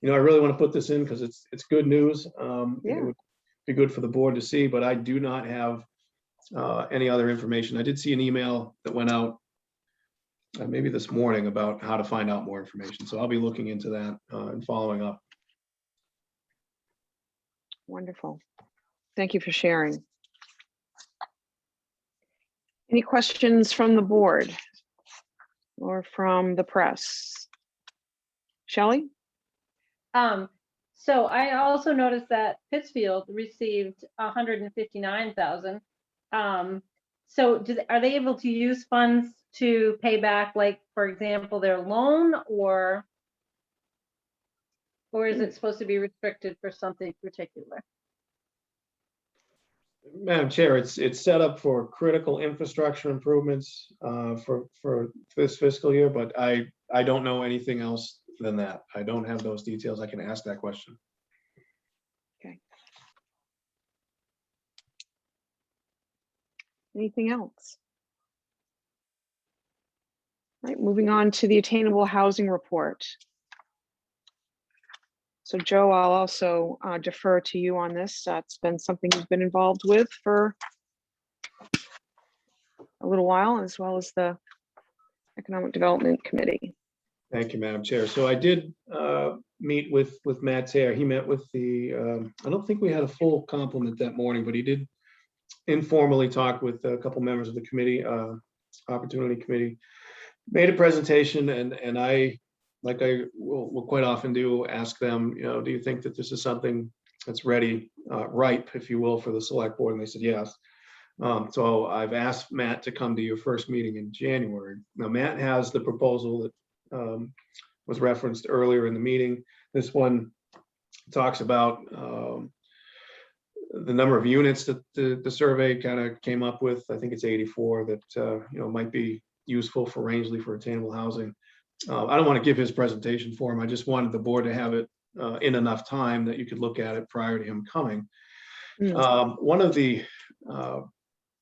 [SPEAKER 5] I really want to put this in because it's good news.
[SPEAKER 1] Yeah.
[SPEAKER 5] It would be good for the board to see, but I do not have any other information. I did see an email that went out maybe this morning about how to find out more information. So I'll be looking into that and following up.
[SPEAKER 1] Wonderful. Thank you for sharing. Any questions from the board or from the press? Shelley?
[SPEAKER 9] So I also noticed that Pittsfield received 159,000. So are they able to use funds to pay back, like, for example, their loan, or is it supposed to be restricted for something particular?
[SPEAKER 5] Madam Chair, it's set up for critical infrastructure improvements for this fiscal year, but I don't know anything else than that. I don't have those details. I can ask that question.
[SPEAKER 1] Okay. Anything else? All right, moving on to the attainable housing report. So Joe, I'll also defer to you on this. It's been something you've been involved with for a little while, as well as the Economic Development Committee.
[SPEAKER 5] Thank you, Madam Chair. So I did meet with Matt Thayer. He met with the, I don't think we had a full complement that morning, but he did informally talk with a couple members of the committee, Opportunity Committee, made a presentation, and I, like I will quite often do, ask them, do you think that this is something that's ready, ripe, if you will, for the select board? And they said yes. So I've asked Matt to come to your first meeting in January. Now, Matt has the proposal that was referenced earlier in the meeting. This one talks about the number of units that the survey kind of came up with. I think it's 84 that might be useful for Rangeley for attainable housing. I don't want to give his presentation for him. I just wanted the board to have it in enough time that you could look at it prior to him coming. One of the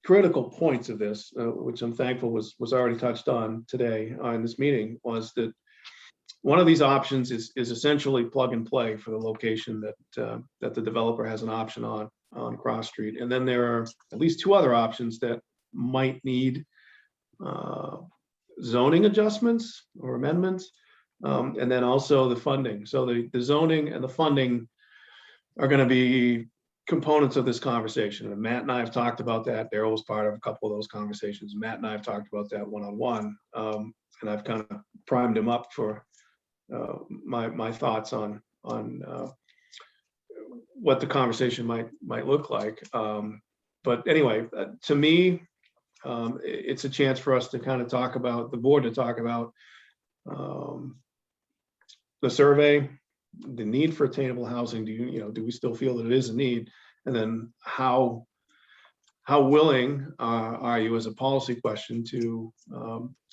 [SPEAKER 5] critical points of this, which I'm thankful was already touched on today in this meeting, was that one of these options is essentially plug and play for the location that the developer has an option on Cross Street. And then there are at least two other options that might need zoning adjustments or amendments, and then also the funding. So the zoning and the funding are going to be components of this conversation. And Matt and I have talked about that. Daryl was part of a couple of those conversations. Matt and I have talked about that one-on-one, and I've kind of primed him up for my thoughts on what the conversation might look like. But anyway, to me, it's a chance for us to kind of talk about, the board to talk about the survey, the need for attainable housing. Do we still feel that it is a need? And then how willing are you, as a policy question, to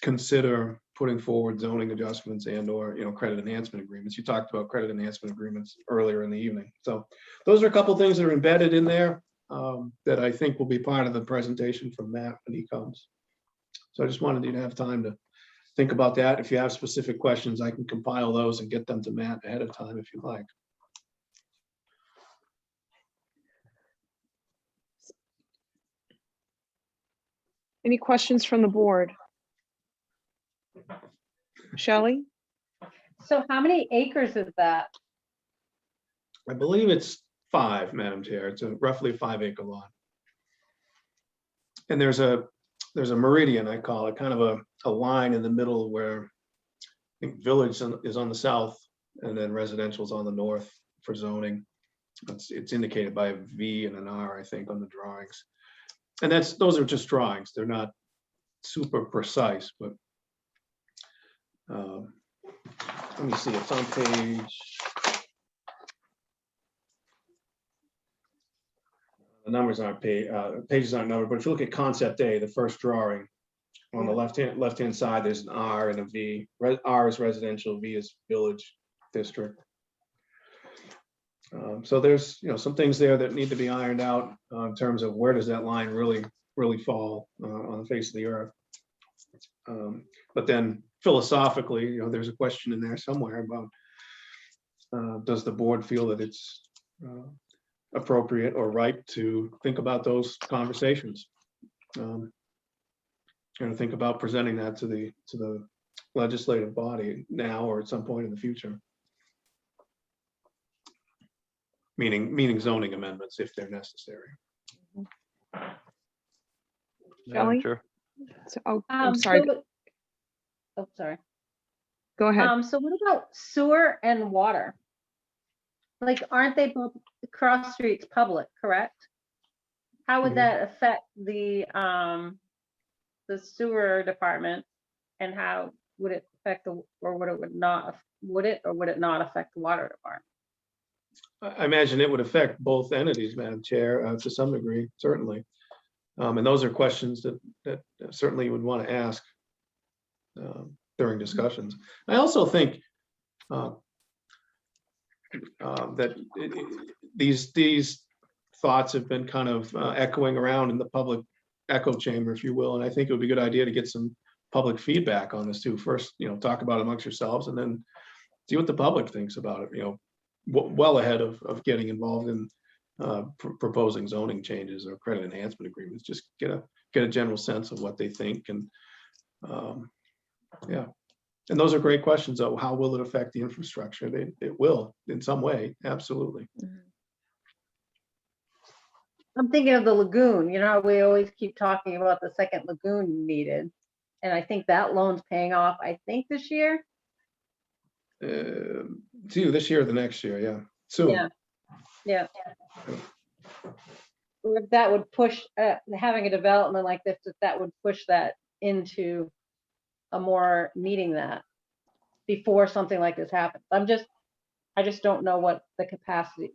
[SPEAKER 5] consider putting forward zoning adjustments and or, credit enhancement agreements. You talked about credit enhancement agreements earlier in the evening. So those are a couple things that are embedded in there that I think will be part of the presentation from Matt when he comes. So I just wanted you to have time to think about that. If you have specific questions, I can compile those and get them to Matt ahead of time if you like.
[SPEAKER 1] Any questions from the board? Shelley?
[SPEAKER 9] So how many acres is that?
[SPEAKER 5] I believe it's 5, Madam Chair. It's a roughly 5-acre lot. And there's a meridian, I call it, kind of a line in the middle where I think village is on the south and then residential is on the north for zoning. It's indicated by a V and an R, I think, on the drawings. And those are just drawings. They're not super precise, but let me see, it's on page. The numbers aren't pages aren't numbered, but if you look at concept A, the first drawing, on the left-hand side, there's an R and a V. R is residential, V is village district. So there's some things there that need to be ironed out in terms of where does that line really fall on the face of the earth. But then philosophically, there's a question in there somewhere about does the board feel that it's appropriate or right to think about those conversations and think about presenting that to the legislative body now or at some point in the future. Meaning zoning amendments if they're necessary.
[SPEAKER 1] Shelley?
[SPEAKER 8] Sure.
[SPEAKER 1] I'm sorry.
[SPEAKER 9] Oh, sorry.
[SPEAKER 1] Go ahead.
[SPEAKER 9] So what about sewer and water? Like, aren't they both cross streets public, correct? How would that affect the sewer department, and how would it affect or would it not affect the water department?
[SPEAKER 5] I imagine it would affect both entities, Madam Chair, to some degree, certainly. And those are questions that certainly you would want to ask during discussions. I also think that these thoughts have been kind of echoing around in the public echo chamber, if you will. And I think it would be a good idea to get some public feedback on this too. First, talk about it amongst yourselves and then see what the public thinks about it, well ahead of getting involved in proposing zoning changes or credit enhancement agreements. Just get a general sense of what they think. And yeah. And those are great questions, though. How will it affect the infrastructure? It will in some way, absolutely.
[SPEAKER 9] I'm thinking of the lagoon. We always keep talking about the second lagoon needed. And I think that loan's paying off, I think this year.
[SPEAKER 5] This year or the next year, yeah. Soon.
[SPEAKER 9] Yeah. Or if that would push, having a development like this, if that would push that into a more meeting that before something like this happens. I just don't know what the capacity,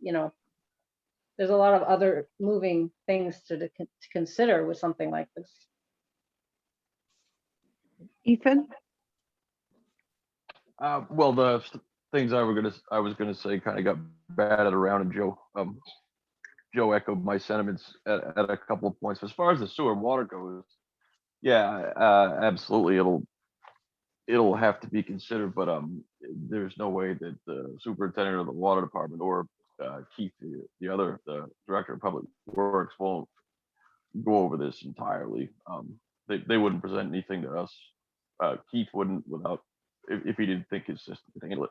[SPEAKER 9] there's a lot of other moving things to consider with something like this.
[SPEAKER 1] Ethan?
[SPEAKER 8] Well, the things I was gonna say kind of got batted around, and Joe echoed my sentiments at a couple of points. As far as the sewer and water goes, yeah, absolutely, it'll have to be considered, but there's no way that the superintendent of the water department or Keith, the director of public works, won't go over this entirely. They wouldn't present anything to us. Keith wouldn't if he didn't think his system could handle it.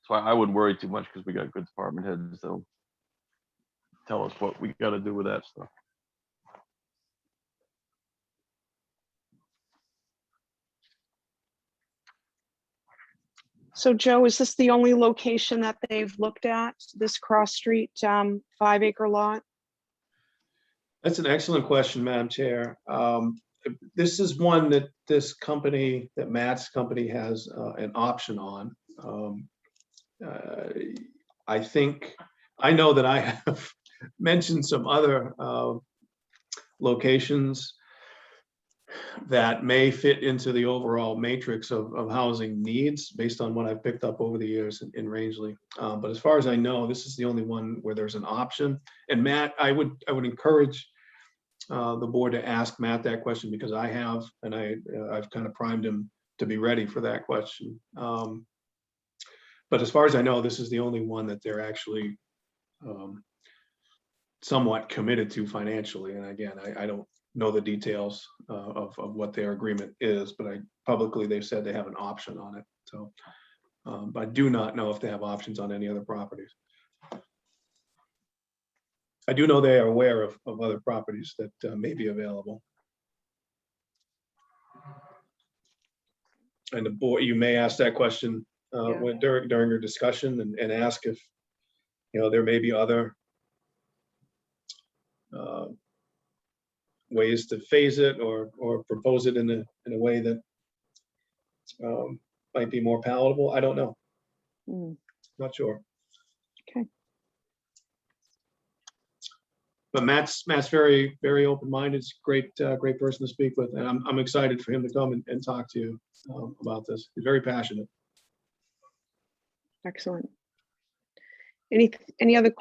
[SPEAKER 8] So I wouldn't worry too much because we got good department heads that'll tell us what we got to do with that stuff.
[SPEAKER 1] So Joe, is this the only location that they've looked at, this cross street 5-acre lot?
[SPEAKER 5] That's an excellent question, Madam Chair. This is one that that Matt's company has an option on. I know that I have mentioned some other locations. that may fit into the overall matrix of housing needs based on what I've picked up over the years in Rangeley. But as far as I know, this is the only one where there's an option. And Matt, I would encourage the board to ask Matt that question, because I have, and I've kind of primed him to be ready for that question. But as far as I know, this is the only one that they're actually somewhat committed to financially. And again, I don't know the details of what their agreement is, but publicly they've said they have an option on it. So, but I do not know if they have options on any other properties. I do know they are aware of other properties that may be available. And the board, you may ask that question during your discussion and ask if, there may be other ways to phase it or propose it in a way that might be more palatable. I don't know. Not sure.
[SPEAKER 1] Okay.
[SPEAKER 5] But Matt's very, very open-minded. He's a great person to speak with, and I'm excited for him to come and talk to you about this. He's very passionate.
[SPEAKER 1] Excellent. Any other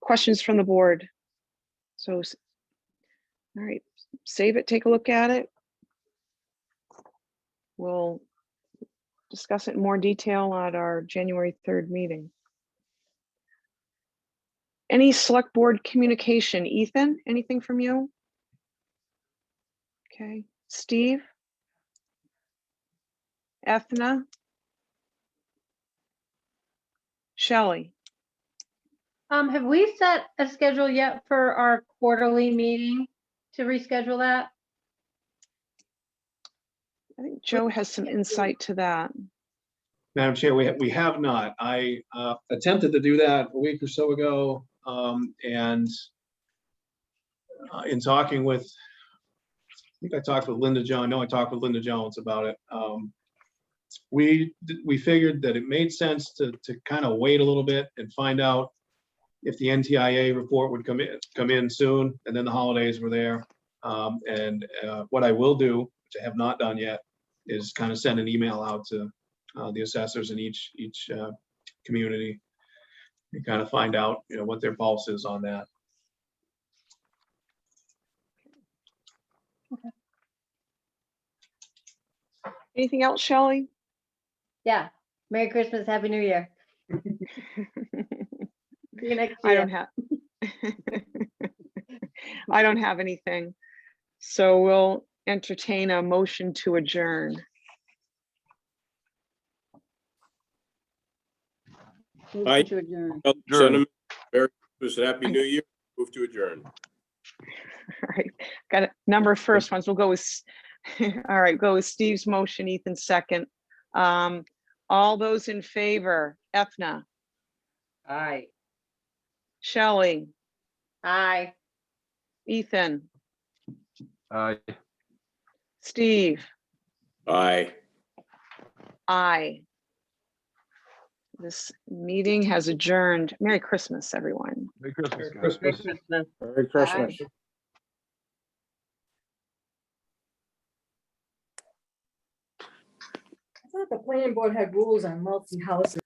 [SPEAKER 1] questions from the board? So, all right, save it, take a look at it. We'll discuss it in more detail at our January 3rd meeting. Any select board communication? Ethan, anything from you? Okay, Steve? Ethna? Shelley?
[SPEAKER 9] Have we set a schedule yet for our quarterly meeting to reschedule that?
[SPEAKER 1] I think Joe has some insight to that.
[SPEAKER 5] Madam Chair, we have not. I attempted to do that a week or so ago, and in talking with, I think I talked with Linda Jones. No, I talked with Linda Jones about it. We figured that it made sense to kind of wait a little bit and find out if the NTIA report would come in soon, and then the holidays were there. What I will do, which I have not done yet, is kind of send an email out to the assessors in each community and kind of find out, what their pulse is on that.
[SPEAKER 9] Okay.
[SPEAKER 1] Anything else, Shelley?
[SPEAKER 9] Yeah. Merry Christmas, Happy New Year. See you next
[SPEAKER 1] I
[SPEAKER 9] year.
[SPEAKER 1] don't have. I don't have anything. So we'll entertain a motion to adjourn.
[SPEAKER 4] Aye.
[SPEAKER 9] To adjourn.
[SPEAKER 4] Sentiment, Merry Christmas and Happy New Year. Move to adjourn.
[SPEAKER 1] All right, got a number of first ones. We'll go with, all right, go with Steve's motion, Ethan's second. All those in favor, Ethna,
[SPEAKER 7] Aye.
[SPEAKER 1] Shelley,
[SPEAKER 9] Aye.
[SPEAKER 1] Ethan,
[SPEAKER 8] Aye.
[SPEAKER 1] Steve,
[SPEAKER 4] Aye.
[SPEAKER 1] aye. This meeting has adjourned. Merry Christmas, everyone.
[SPEAKER 8] Merry Christmas, guys.
[SPEAKER 7] Merry Christmas.
[SPEAKER 12] Merry Christmas.
[SPEAKER 13] I thought the planning board had rules on multi-houses.